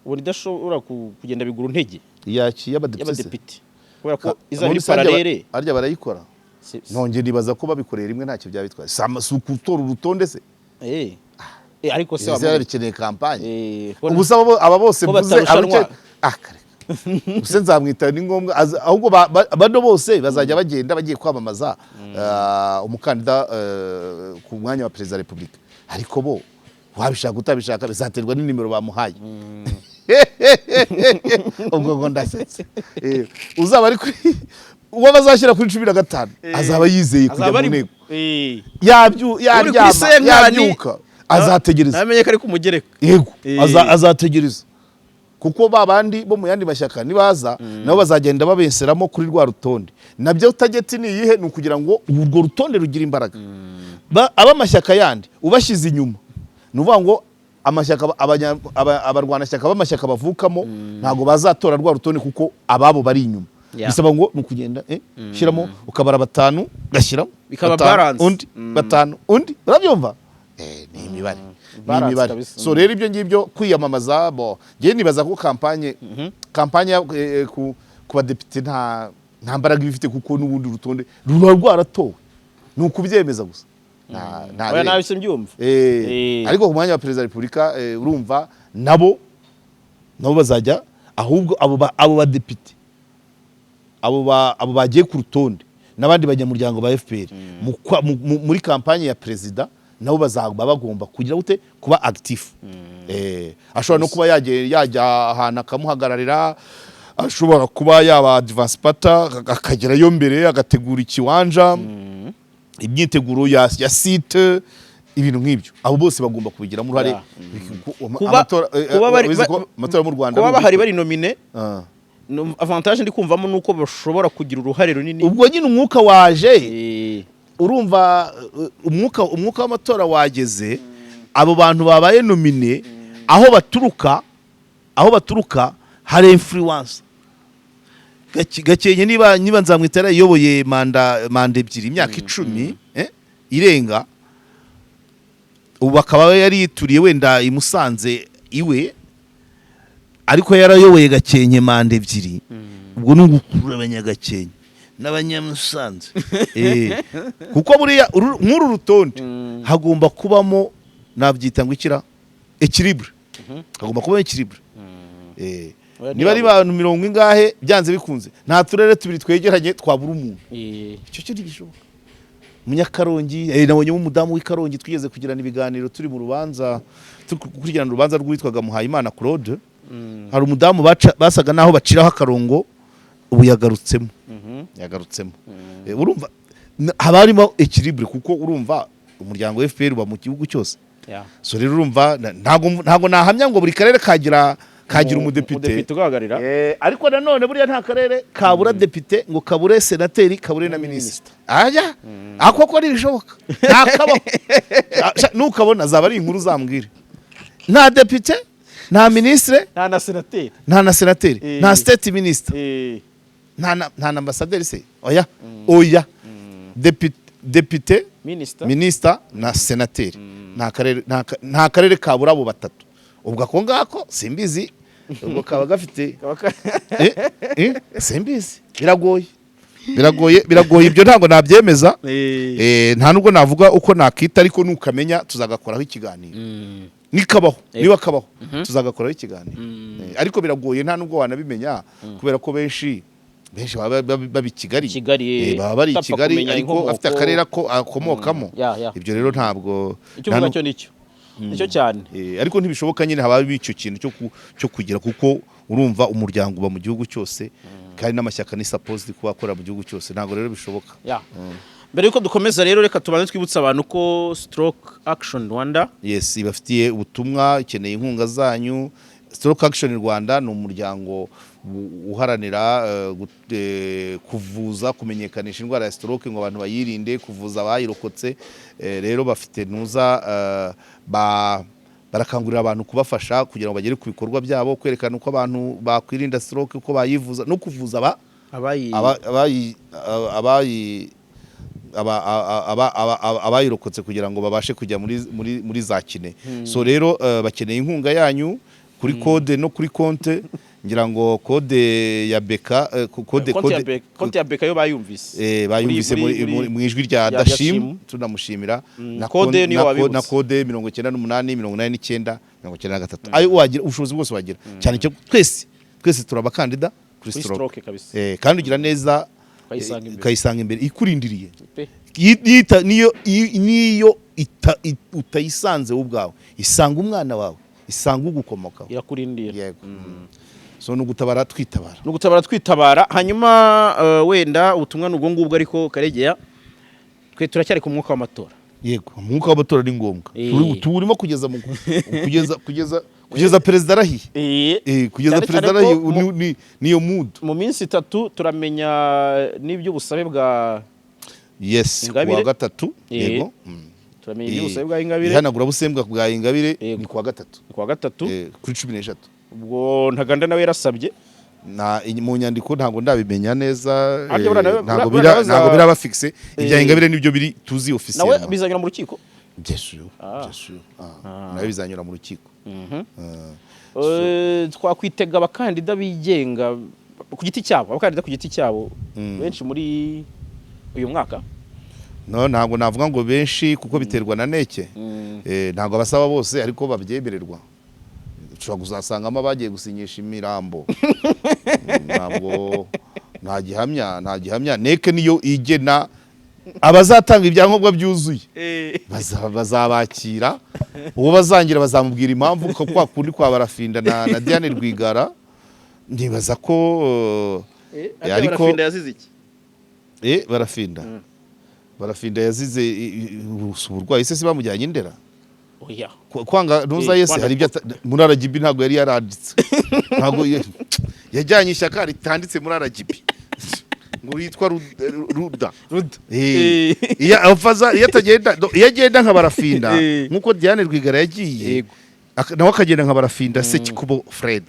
ubu idashobora kugenda bigura intege y'abadepite kubera ko izari parallele arya barayikora. Nonge nibaza ko babikorera rimwe ntacyo byabitwaye. Ukutora urutonde se ariko se wamukeneye kampanye ubusaba aba bose mvuze use nzamwita ni ngombwa ahubwo bano bose bazajya bagenda bagiye kwamamaza umukandida ku mwanya wa Perezida wa Repubulika ariko bo wabishaka utabishaka bizaterwa n'inimero bamuhaye. Ubwo ngo ndasetse uzaba ari kuri uwo bazashyira kuri 15 azaba yizeye kujya mu nteko yabyuka azategereza namenye ko ari kumugereka yego azategereza kuko babandi bo mu yandi mashyaka nibaza nabo bazagenda babenseramo kuri rwa rutonde. Nabyo tageti ni yihe ni kugira ngo urwo rutonde rugira imbaraga abamashyaka yandi ubashyize inyuma nuvuga ngo amashyaka abarwanashyaka b'amashyaka bavukamo ntago bazatora rwa rutonde kuko ababo bari inyuma. Bisaba ngo nukugenda shiramo ukabara 5 gashyiramo bikaba balance undi urabyumva ni imibare so rero ibyo ngibyo kwiyamamaza bo ngiye nibaza ko kampanye ku badepite nta mbaraga bifite kuko n'ubundi rutonde rwaratowe ni ukubyemeza gusa oya nabise mbyumva ariko ku mwanya wa Perezida wa Repubulika urumva nabo bazajya ahubwo abo badepite abo bagiye ku rutonde n'abandi banyamuryango ba FPR muri kampanye ya Perezida nabo bazaba bagomba kugira gute kuba active. Ashobora no kuba yajya ahantu akamuhagararira, ashobora kuba yaba advance pata akagerayo mbere agategura ikiwanja imyiteguro ya site ibintu nk'ibyo. Abo bose bagomba kubigiramo uruhare. Matora mu Rwanda kuba bahari bari nomine avantage ndi kumvamo nuko bashobora kugira uruhare runini. Ubwo nyine umwuka waje urumva umwuka w'amatora wageze abo bantu babaye nomine aho baturuka hari influence gakenye niba nzamwitara iyoboye manda ebyiri imyaka 10 irenga ubu bakaba yari yituriye wenda imusanze iwe ariko yarayoboye gakenye manda ebyiri ubwo n'ugukurura abanyagakenye n'abanyamusanze kuko buriya nk'uru rutonde hagomba kubamo nabyita ngo ikira equilibre hagomba kuba equilibre niba ari abantu 70 ingahe byanze bikunze nta turere tubiri twegeranye twabura umuntu icyo cyo gishoboka Munyakarongi nabonye umudamu w'Ikarongi twigeze kugirana ibiganiro turi mu rubanza tukurikirana urubanza rwitwaga Muhayimana Claude hari umudamu basaga naho baciraho akarongo ubu yagarutsemo urumva haba harimo equilibre kuko urumva umuryango wa FPR uba mu gihugu cyose so rero urumva ntago nahamya ngo buri karere kagira umudepite ugahagarira ariko nanone buriya nta karere kabura depite ngo kabure senateri kabure na minisita akoko ari bishoboka ntakaba nukabona azaba ari inkuru zambwire nta depite nta ministre nta na senateri nta state minister nta ambassadeur se oya depite minister na senateri nta karere kabura abo batatu ubwo ako ngako simbizi ubwo kaba gafite simbizi biragoye biragoye ibyo ntabwo nabyemeza nta nubwo navuga uko nakita ariko nukamenya tuzagakoraho ikiganiro niba kabaho tuzagakoraho ikiganiro ariko biragoye nta nubwo wanabimenya kubera ko benshi baba i Kigali baba bari i Kigali ariko afite akarere ko akomokamo ibyo rero ntabwo icyo nicyo cyane ariko ntibishoboka nyine haba icyo kintu cyo kugira kuko urumva umuryango uba mu gihugu cyose kandi n'amashyaka ni supposed kuba akora mu gihugu cyose ntabwo rero bishoboka mbere yuko dukomeza rero reka tubanze twibutsa abantu ko Stroke Action Rwanda ibafitiye ubutumwa ikeneye inkunga zanyu. Stroke Action Rwanda ni umuryango uharanira kuvuza kumenyekanisha indwara ya stroke ngo abantu bayirinde kuvuza abayirokotse rero bafite nuza barakangurira abantu kubafasha kugira ngo bagere ku bikorwa byabo kwerekana uko abantu bakwirinda stroke uko bayivuza no kuvuza abayirokotse kugira ngo babashe kujya muri za kine. So rero bakeneye inkunga yanyu kuri kode no kuri konte ngira ngo kode ya beka konte ya beka yo bayumvise bayumvise mu ijwi rya Dashim tunamushimira na kode niyo wabibuze na kode 98 89 ayo wagira ubushobozi bwose wagira cyane cyo twese turabakandida kuri stroke kabisa kandi ugira neza kayisanga imbere ikurindiriye niyo utayisanze ubwawe isanga umwana wawe isanga ugukomokaho irakurindira yego so nugutabara twitabara hanyuma wenda ubutumwa n'ubwo ngubwo ariko Karegeya twe turacyari ku mwuka w'amatora yego umwuka w'amatora ni ngombwa turimo kugeza perezida arahiye kugeza perezida arahiye niyo mood mu minsi 3 turamenya n'iby'ubusabe bwa kuwa gatatu yego turamenya iby'ubusabe bwa Ingabire ihanagura busembwa bwa Ingabire ni kuwa gatatu kuri 13 ubwo Ntaganda nawe yarasabye mu nyandiko ntabwo ndabimenya neza ntabwo biraba fixe ibya Ingabire nibyo biri tuzi officiel nawe bizanyura mu rukiko nawe bizanyura mu rukiko twakwitega abakandida bigenga ku giti cyabo abakandida ku giti cyabo benshi muri uyu mwaka ntabwo navuga ngo benshi kuko biterwa na neke ntabwo abasaba bose ariko babyemererwa ushobora kuzasangamo abagiye gusinyisha imirambo ntabwo nta gihamya neke niyo igena abazatanga ibyangombwa byuzuye bazabakira uwo bazangira bazamubwira impamvu ko kwa kundi kwa Barafinda na Diane Rwigara ndibaza ko ariko Barafinda yazize iki Barafinda yazize uburwayi se bamujyanye Indera oya kwanga ntuza yese hari ibyo muri RGB ntabwo yari yaranditse ntabwo yajyanye ishyaka ritanditse muri RGB ngo yitwa Ruda yagenda nka Barafinda nkuko Diane Rwigara yagiye nawe akagenda nka Barafinda Sekikubo Fred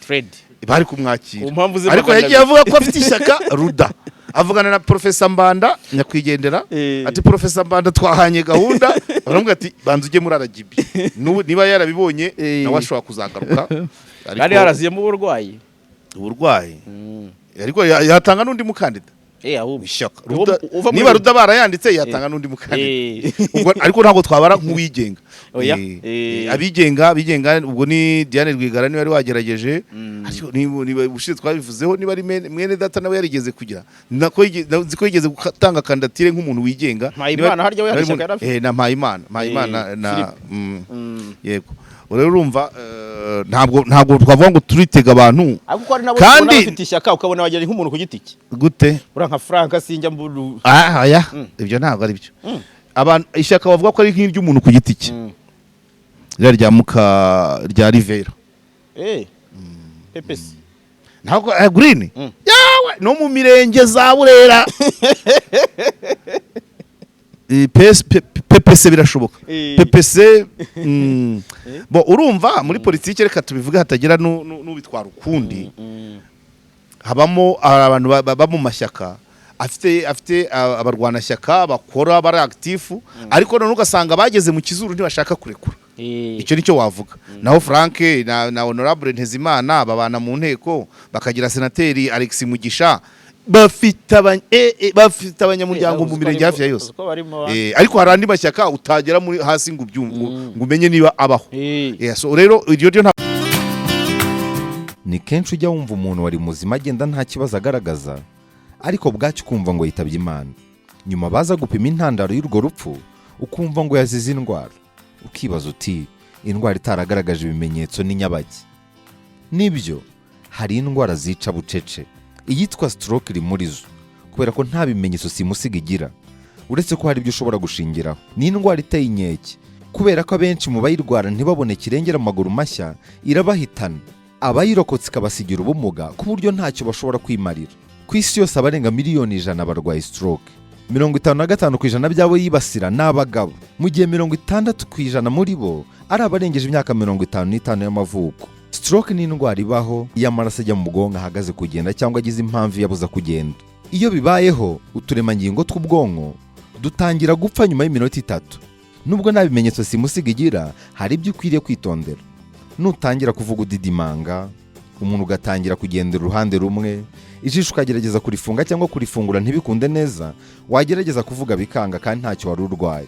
bari kumwakira ariko yagiye avuga ko afite ishyaka Ruda avugana na Professor Mbanda nyakwigendera ati Professor Mbanda twahanye gahunda baramubwira ati banza ujye muri RGB niba yarabibonye nawe ashobora kuzagaruka ari haraziyemo uburwayi ariko yatanga n'undi mukandida ishyaka niba Ruda barayanditse yatanga n'undi mukandida ariko ntabwo twabara nk'uwigenga abigenga ubwo ni Diane Rwigara niwe wari wagerageje niba ubushize twabivuzeho niba ari mwene data nawe yarigeze kugira nziko yigeze gutanga kandidatire nk'umuntu wigenga Mpayimana harya we yashaka yarafite na Mpayimana na yego rero urumva ntabwo twavuga ngo turitega abantu kandi afite ishyaka ukabona wagera nk'umuntu ku giti cye gute nka Frank sinjya mburu ibyo ntabwo ari byo abantu ishyaka bavuga ko ari nk'iry'umuntu ku giti cye rya Rivera PPC ntabwo green yawe no mu mirenge za Burera PPC birashoboka PPC bo urumva muri politiki reka tubivuge hatagira n'ubitwara ukundi habamo abantu baba mu mashyaka afite abarwanashyaka bakora bari active ariko none ugasanga bageze mu kizuru ntibashaka kurekura icyo nicyo wavuga naho Frank na Honorable Ntezimana babana mu nteko bakagira senateri Alex Mugisha bafite abanyamuryango mu mirenge hafi ya yose. Ariko hari andi mashyaka utagera muri hasi ngo umenye niba abaho. So rero iryo ni kenshi ujya wumva umuntu wari muzima agenda nta kibazo agaragaza, ariko bwacyo ukumva ngo yitabye Imana. Nyuma baza gupima intandaro y'urwo rupfu ukumva ngo yazize indwara, ukibaza uti indwara itaragaragaje ibimenyetso ni nyabaki? Nibyo, hari indwara zica bucece, iyitwa stroke iri muri zo, kubera ko nta bimenyetso simusiga igira, uretse ko hari ibyo ushobora gushingiraho. Ni indwara iteye inkeke, kubera ko abenshi mu bayirwara ntibabone kirengera amaguru mashya, irabahitana. Abayirokotse ikabasigira ubumuga ku buryo ntacyo bashobora kwimarira. Ku isi yose abarenga miliyoni 100 barwaye stroke. 55% by'abo yibasira ni abagabo, mu gihe 60% muri bo ari abarengeje imyaka 55 y'amavuko. Stroke ni indwara ibaho iyo amaraso ajya mu bwonko ahagaze kugenda cyangwa agize impamvu yabuza kugenda. Iyo bibayeho, uturemangingo tw'ubwonko dutangira gupfa nyuma y'iminota 3. Nubwo nta bimenyetso simusiga igira, hari ibyo ukwiriye kwitondera. Nutangira kuvuga udidimanga, umuntu ugatangira kugendera uruhande rumwe, ijisho ukagerageza kurifunga cyangwa kurifungura ntibikunde neza, wagerageza kuvuga bikanga kandi ntacyo wari urwaye.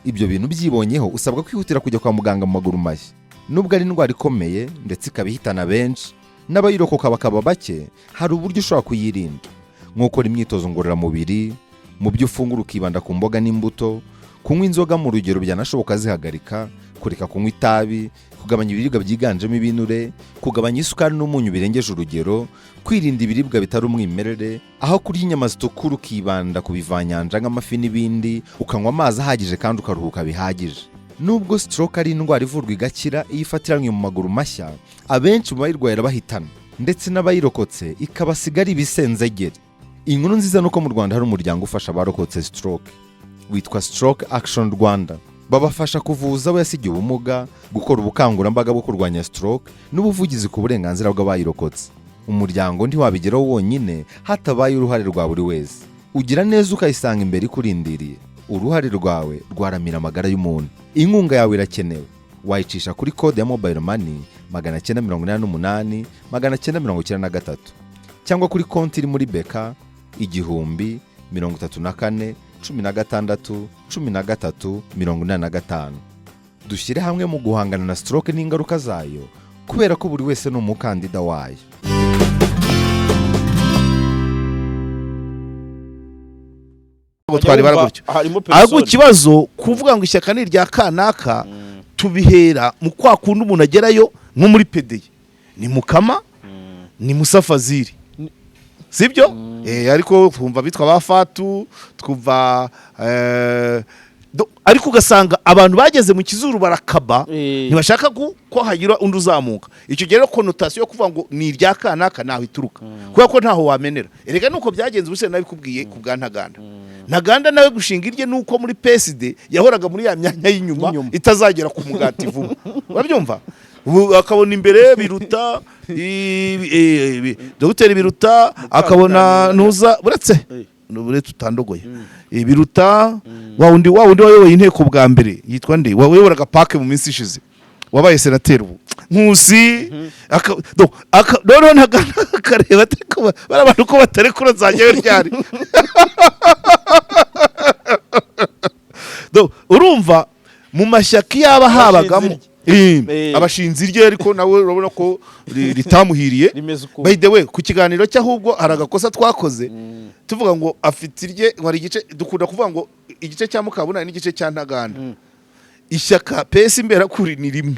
Ibyo bintu byibonyeho usabwa kwihutira kujya kwa muganga mu maguru mashya. Nubwo ari indwara ikomeye ndetse ikabihitana benshi, n'abayirokoka bakaba bake, hari uburyo ushobora kuyirinda, nko gukora imyitozo ngororamubiri, mu byo ufungura ukibanda ku mboga n'imbuto, kunywa inzoga mu rugero byanashoboka zihagarika, kureka kunywa itabi, kugabanya ibiribwa byiganjemo ibinure, kugabanya isukari n'umunyu birengeje urugero, kwirinda ibiribwa bitari umwimerere, aho kurya inyama zitukura ukibanda ku bivanyanja nk'amafi n'ibindi, ukanywa amazi ahagije kandi ukaruhuka bihagije. Nubwo stroke ari indwara ivurwa igakira iyo ifatiranywe mu maguru mashya, abenshi mu bayirwaye irabahitana, ndetse n'abayirokotse ikabasigara ibisenzegere. Inkuru nziza nuko mu Rwanda hari umuryango ufasha abarokotse stroke, witwa Stroke Action Rwanda. Babafasha kuvuza abo yasigiye ubumuga, gukora ubukangurambaga bwo kurwanya stroke n'ubuvugizi ku burenganzira bw'abayirokotse. Umuryango ntiwabigeraho wonyine hatabaye uruhare rwa buri wese. Ugira neza ukayisanga imbere ikurindiriye. Uruhare rwawe rwaramira amagara y'umuntu. Inkunga yawe irakenewe. Wayicisha kuri code ya mobile money 988 993 cyangwa kuri konti iri muri beka 1034 16 Dushyire hamwe mu guhangana na stroke n'ingaruka zayo, kubera ko buri wese ni umukandida wayo. Twari baragutyo. Ahubwo kibazo kuvuga ngo ishyaka ni rya kanaka, tubihera mu kwa kundi umuntu agerayo nko muri pedeye. Ni Mukama, ni Musafaziri. Sibyo? Ariko twumva bitwa bafatu, twumva ariko ugasanga abantu bageze mu kizuru barakaba, ntibashaka ko hagira undi uzamuka. Icyo gihe rero konotasiyo yo kuvuga ngo ni irya kanaka naho ituruka, kubera ko ntaho wamenera. Erega nuko byagenze ubuse nabikubwiye ku bwa Ntaganda. Ntaganda nawe gushinga irye nuko muri PSD yahoraga muri ya myanya y'inyuma itazagera ku mugati vuba. Urabyumva? Akabona imbere biruta Dr. Biruta, akabona nuza buretse tutandogoye biruta wa undi wayoboye inteko bwa mbere yitwa nde, wayoboraga pake mu minsi ishize, wabaye senateri ubu Nkusi, none Ntaganda akareba ateko barabantu ko batari kurazanyayo ryari. Urumva mu mashyaka yaba habagamo abashinzi irye, ariko nawe urabona ko ritamuhiriye. By the way, ku kiganiro cy'ahubwo hari agakosa twakoze tuvuga ngo afite irye, wari igice dukunda kuvuga ngo igice cya Mukabuna n'igice cya Ntaganda. Ishyaka PS imbera kuri ni rimwe,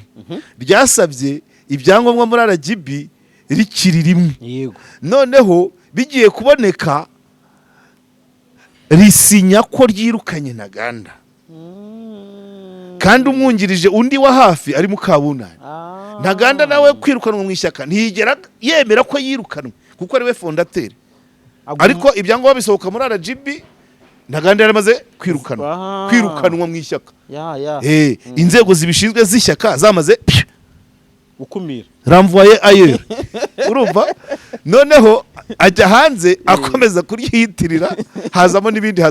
ryasabye ibyangombwa muri RGB rikiri rimwe. Noneho bigiye kuboneka risinya ko ryirukanye Ntaganda, kandi umwungirije undi wa hafi ari Mukabunani. Ntaganda nawe kwirukanwa mu ishyaka ntiyigera yemera ko yirukanwe kuko ari we fondateri, ariko ibyangombwa bisohoka muri RGB Ntaganda yaramaze kwirukanwa mu ishyaka. Inzego zibishinzwe z'ishyaka zamaze gukumira ramvoye ayer. Urumva? Noneho ajya hanze akomeza kuryiyitirira, hazamo n'ibindi.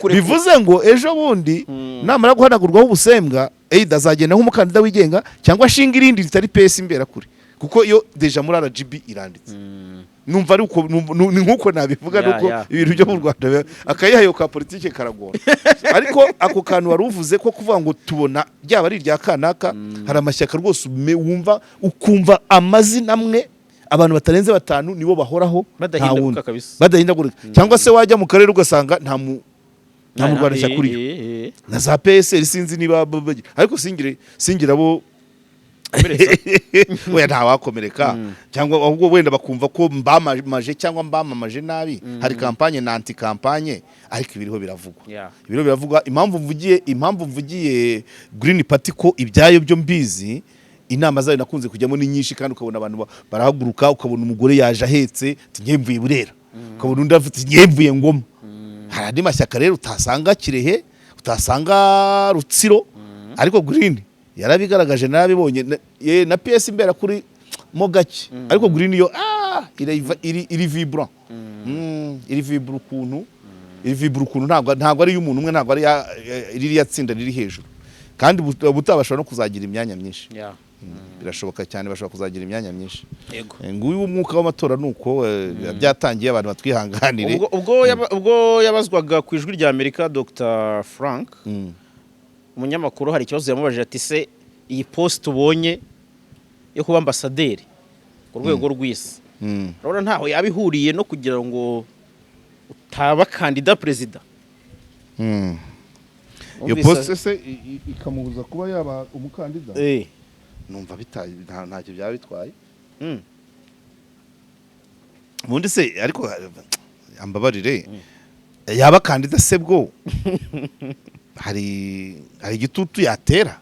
Bivuze ngo ejo bundi namara guhanagurwaho ubusembwa, either azagenda nk'umukandida wigenga cyangwa ashinga irindi ritari PS imbera kuri, kuko iyo deja muri RGB iranditse. numva ari uko ni nkuko nabivuga nuko ibintu byo mu Rwanda akayihayo ka politike karagora ariko ako kantu wari uvuze ko kuvuga ngo tubona byaba ari irya kanaka hari amashyaka rwose wumva ukumva amazina amwe abantu batarenze 5 nibo bahoraho badahinduka kabisa badahindagurika cyangwa se wajya mu karere ugasanga nta Rwanda cyakuriye na za PSL sinzi niba ariko singira bo oya nta wakomereka cyangwa ahubwo wenda bakumva ko mbamaje cyangwa mbamamaje nabi hari kampanye na anti kampanye ariko ibiriho biravugwa impamvu mvugiye Green Party ko ibyayo byo mbizi inama zayo nakunze kujyamo ni nyinshi kandi ukabona abantu barahaguruka ukabona umugore yaje ahetse nyemvuye Burera ukabona undi afite nyemvuye Ngoma hari andi mashyaka rero utasanga Kirehe utasanga Rutsiro ariko Green yarabigaragaje narabibonye na PS imbera kuri mo gake ariko Green yo iri vibrant iri vibru kuntu ntabwo ari y'umuntu umwe ntabwo ari iri yatsinda riri hejuru kandi butabashobora no kuzagira imyanya myinshi birashoboka cyane bashobora kuzagira imyanya myinshi nguyu umwuka w'amatora nuko byatangiye abantu batwihanganire ubwo yabazwaga ku ijwi rya Amerika Dr Frank umunyamakuru hari ikibazo yamubajije ati se iyi post ubonye yo kuba ambasaderi ku rwego rw'isi urabona ntaho yabihuriye no kugira ngo utaba kandida president iyo post se ikamubuza kuba yaba umukandida numva ntacyo byaba bitwaye ubundi se ariko ambabarire yaba kandida se bwo hari igitutu yatera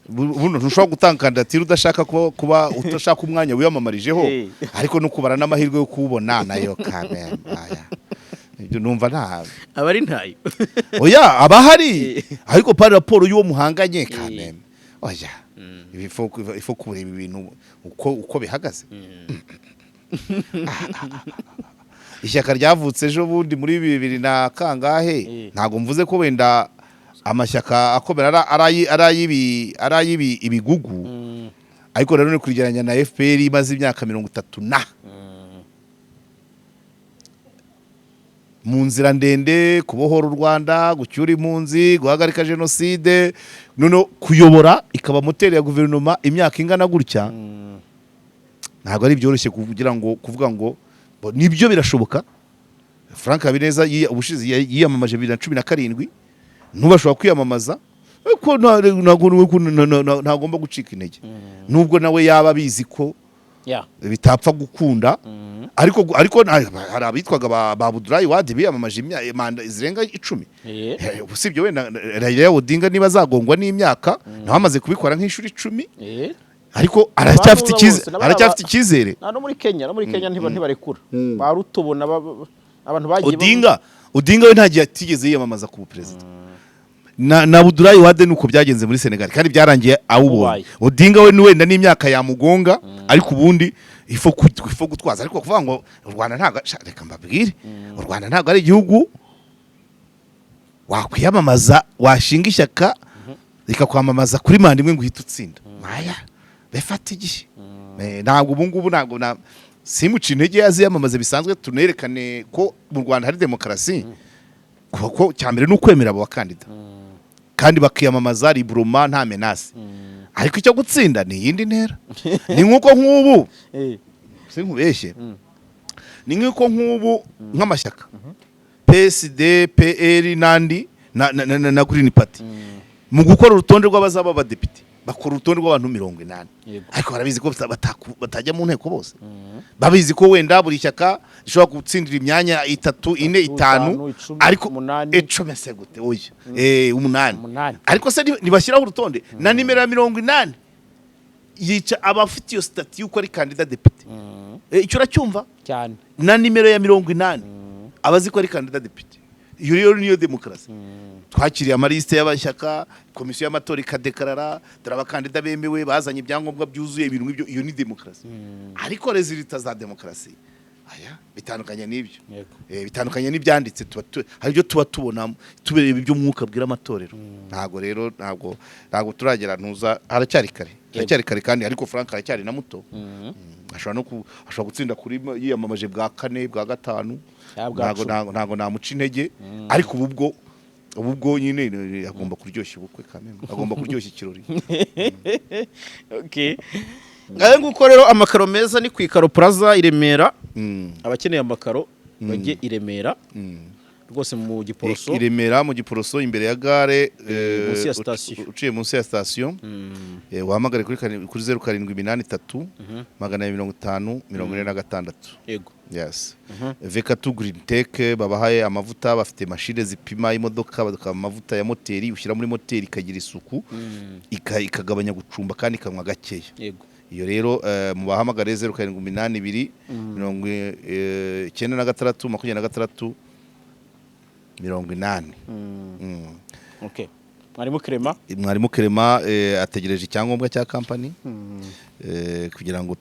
buno ntushobora gutanga kandidatire udashaka kuba utashaka umwanya wiyamamarijeho ariko no kubara n'amahirwe yo kubona nayo kamera ibyo numva nta abari ntayo oya abahari ariko par rapport y'uwo muhanganye kamera oya ifo kureba ibintu uko bihagaze ishyaka ryavutse ejo bundi muri 2000 na kangahe ntago mvuze ko wenda amashyaka akomera arayibi ibigugu ariko rero ni kurigeranya na FPR imaze imyaka 30 na mu nzira ndende kubohora u Rwanda gucyura impunzi guhagarika genocide none kuyobora ikaba moteri ya guverinoma imyaka ingana gutya ntago ari byoroshye kuvuga ngo nibyo birashoboka Frank Habineza ubushize yiyamamaje 2017 ntubashobora kwiyamamaza ko ntagomba gucika intege nubwo nawe yaba bizi ko bitapfa gukunda ariko hari abitwaga ba Budurayi wadi biyamamaje imanda zirenga 10 usibye wenda Raila Odinga niba zagongwa n'imyaka naho amaze kubikora nk'ishuri 10 ariko aracyafite icyizere no muri Kenya ntibarekura barutubona abantu bagiye Odinga we ntagiye atigeze yiyamamaza ku president na Budurayi wade nuko byagenze muri Senegal kandi byarangiye awubonye Odinga we ni wenda n'imyaka yamugonga ariko ubundi ifo gutwaza ariko kuvuga ngo u Rwanda ntago reka mbabwire u Rwanda ntago ari igihugu wakwiyamamaza washinga ishyaka rikakwamamaza kuri manda imwe ngo uhite utsinda maya befata igihe ntabwo ubungubu ntabwo simuci intege yaziyamamaza bisanzwe tunerekane ko mu Rwanda hari demokarasi kuko cyambere no kwemera abo bakandida kandi bakiyamamaza librement nta menace ariko icyo gutsinda ni yindi ntera ni nkuko nk'ubu sinkubeshye ni nkuko nk'ubu nk'amashyaka PSD PL nandi na Green Party mu gukora urutonde rw'abazaba abadepite bakora urutonde rw'abantu 80 ariko barabizi ko batajya mu nteko bose babizi ko wenda buri shyaka rishobora gutsindira imyanya 3 4 5 ariko 10 se gute oya 8 ariko se nibashyiraho urutonde na nimero ya 80 yica abafite iyo statut yuko ari kandida depite icyo racyumva cyane na nimero ya 80 abazi ko ari kandida depite iyo rero niyo demokarasi twakiriye amaliste y'abashyaka komisiyo y'amatora ikadekarara abakandida bemewe bazanye ibyangombwa byuzuye ibintu nk'ibyo iyo ni demokarasi ariko resultat za demokarasi aya bitandukanye n'ibyo Yego. bitandukanye n'ibyanditse hari ibyo tuba tubona tubereye ibyo mwuka bwira amatorero ntago rero ntago turagera ntuza haracyari kare kandi ariko Frank aracyari na muto ashobora gutsinda kuri yiyamamaje bwa 4 bwa 5 ntago namuca intege ariko ubwo nyine agomba kuryoshya ubukwe kameme agomba kuryoshya ikirori. Okay. Ngaye nguko rero amakaro meza ni ku Ikaro Plaza i Remera. Abakeneye amakaro bajye i Remera. Rwose mu Giporoso. I Remera mu Giporoso imbere ya gare munsi ya station. Uciye munsi ya station. Wahamagare kuri 0783 450 46. Yego. Yes. Vekatu Green Tech babahaye amavuta bafite mashine zipima imodoka baduka amavuta ya moteri ushyira muri moteri ikagira isuku ikagabanya gucumba kandi kanwa gakeya. Yego. Iyo rero mu bahamagare 0782 96 80. Okay. Mwarimu Clement ategereje icyangombwa cya company kugira ngo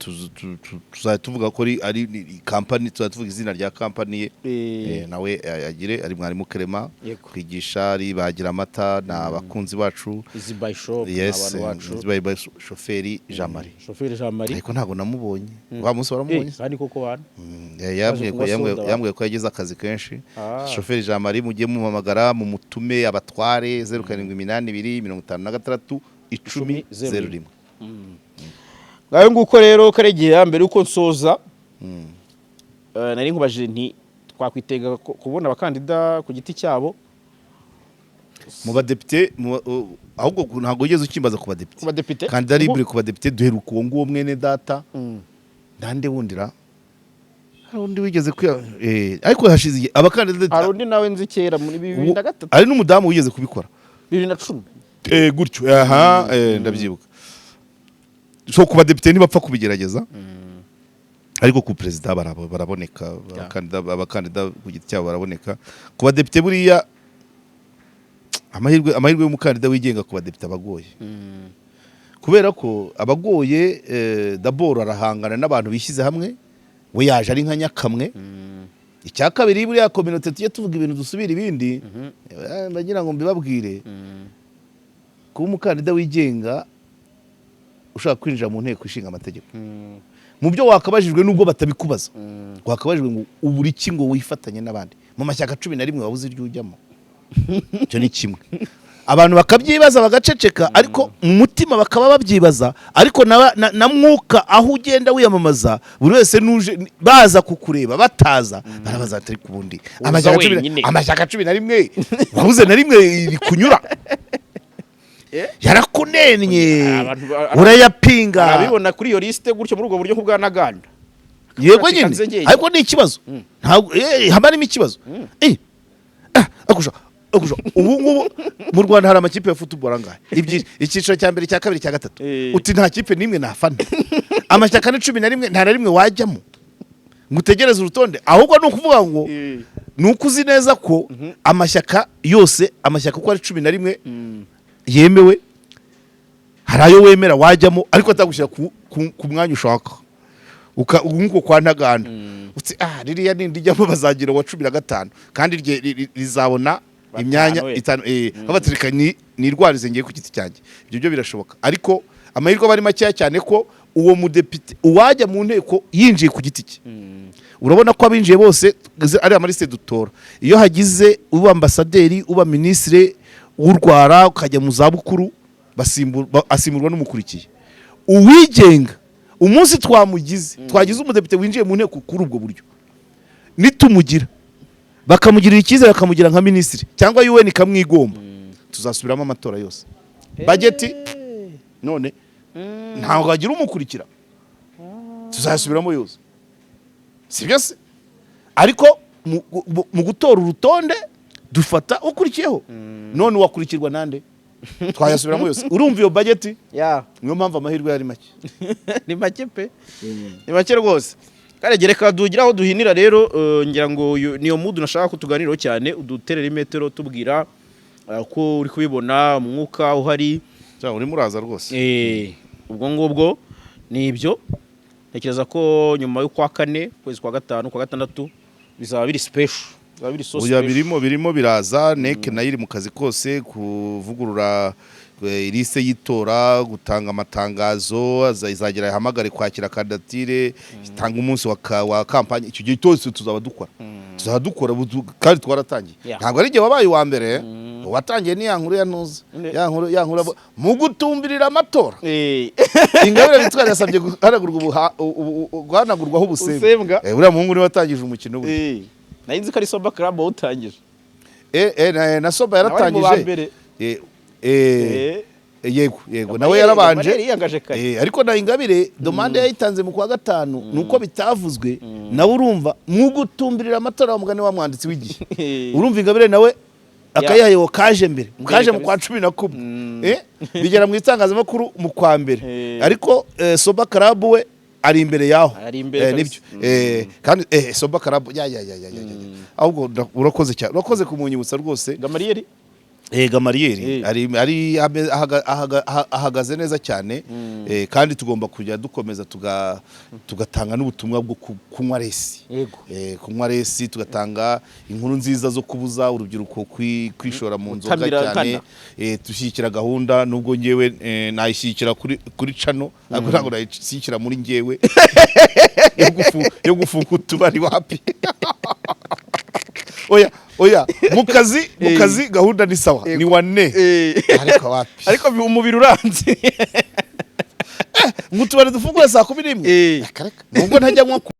tuvuga ko ari company tuvuga izina rya company ye nawe agire ari Mwarimu Clement kwigisha ari bagira amata na abakunzi bacu Easy by shop abantu bacu Easy by chauffeur Jean Marie ariko ntago namubonye wa munsi waramubonye kandi koko bana yambwiye ko yagize akazi kenshi chauffeur Jean Marie mugiye mumamagara mu mutume abatware 0782 56 10 Ngayo nguko rero Karegeya mbere uko nsoza nari nkubajije nti twakwitega kubona abakandida ku giti cyabo mu badepite ahubwo ntago ugeze ukimbaza ku badepite kandi ari libre ku badepite duheruka uwo nguwo mwene data ndande wundira hari undi wigeze ariko hashize abakandida hari undi nawe nzi kera muri 2003 ari n'umudamu wigeze kubikora 2010 gutyo ndabyibuka so ku badepite ntibapfa kubigerageza ariko ku president baraboneka abakandida ku giti cyabo baraboneka ku badepite buriya amahirwe y'umukandida wigenga ku badepite abagoye kubera ko abagoye d'abord arahangana n'abantu bishyize hamwe we yaje ari nka nyakamwe icya kabiri buriya community tujye tuvuga ibintu dusubira ibindi bagira ngo mbibabwire kuba umukandida wigenga ushaka kwinjira mu nteko ishinga amategeko mu byo wakabajijwe nubwo batabikubaza wakabajijwe ngo uburi ki ngo wifatanye n'abandi mu mashyaka 11 wabuze iryo ujyamo cyo ni kimwe abantu bakabyibaza bagaceceka ariko mu mutima bakaba babyibaza ariko na mwuka aho ugenda wiyamamaza buri wese nuje baza kukureba bataza barabaza atari kubundi amashyaka 11 wabuze na rimwe rikunyura yarakunenye urayapinga abibona kuri iyo liste gutyo muri ubwo buryo bwa Naganda yego nyine ariko ni ikibazo ntabwo habarimo ikibazo akusha ubu ngubu mu Rwanda hari amakipe ya football angahe icyiciro cya mbere cya kabiri cya gatatu uti nta kipe nimwe nafana amashyaka 11 nta na rimwe wajyamo ngutegereza urutonde ahubwo ni ukuvuga ngo nuko uzi neza ko amashyaka yose amashyaka uko ari 11 yemewe hari ayo wemera wajyamo ariko atagushyira ku mwanya ushaka nkuko kwa Ntaganda uti ririya nindi ijyamo bazagira wa 15 kandi rizabona imyanya itanu babatirika ni rwarize ngiye ku giti cyanjye ibyo birashoboka ariko amahirwe bari make cyane ko uwo mudepite uwajya mu nteko yinjiye ku giti cye urabona ko abinjiye bose ari amaliste dutora iyo hagize uba ambasaderi uba ministre urwara ukajya mu zabukuru asimburwa n'umukurikiye uwigenga umunsi twagize umudepite winjiye mu nteko kuri ubwo buryo nitumugira bakamugirira icyizere bakamugira nka ministre cyangwa UN ikamwigomba tuzasubiramo amatora yose budget none ntago bagira umukurikira tuzasubiramo yose sibyo se ariko mu gutora urutonde dufata ukurikiyeho none wakurikirwa nande twayasubiramo yose urumva iyo budget niyo mpamvu amahirwe yari make ni make pe ni make rwose Karegeye reka dugira aho duhinira rero ngira ngo niyo mudu nashaka kutuganiraho cyane uduterera imetero tubwira ko uri kubibona umwuka uhari uri muraza rwose ubwo ngubwo ni ibyo ntekereza ko nyuma yo kwa kane kwezi kwa gatanu kwa gatandatu bizaba biri special bizaba biri so oya special birimo biraza neke nayo iri mu kazi kose kuvugurura irise yitora gutanga amatangazo izagera yahamagare kwakira kandidatire itanga umunsi wa kampanye icyo gihe cyose tuzaba dukora kandi twaratangiye ntabwo ari gihe wabaye wa mbere watangiye ni yankuru yanuza yankuru mu gutumbirira amatora Ingabire bitwara yasabye guhanagurwaho ubusembwa uriya muhungu niwe watangije umukino we nayinzi ko ari Soba Club wawutangije na Soba yaratangije yego nawe yarabanje ariko na Ingabire domande yayitanze mu kwa gatanu nuko bitavuzwe nawe urumva mu gutumbirira amatora umugani wa mwanditsi w'igihe urumva Ingabire nawe akayayeho kaje mbere mu kwa 11 bigera mu itangazamakuru mu kwa mbere ariko Soba Club we ari imbere yaho nibyo kandi Soba Club ahubwo urakoze cyane urakoze kumunyibutsa rwose Gamariyeri ari ahagaze neza cyane kandi tugomba kujya dukomeza tugatanga n'ubutumwa bwo kunywa resi kunywa resi tugatanga inkuru nziza zo kubuza urubyiruko kwishora mu nzoga cyane dushyigikira gahunda nubwo ngewe nayishyigikira kuri cano ariko ntabwo nayishyigikira muri ngewe yo gufunga utubari wapi oya mu kazi gahunda ni sawa ni wane ariko wapi ariko umubiri uranze mutubari dufungura saa 11 nubwo ntajya nko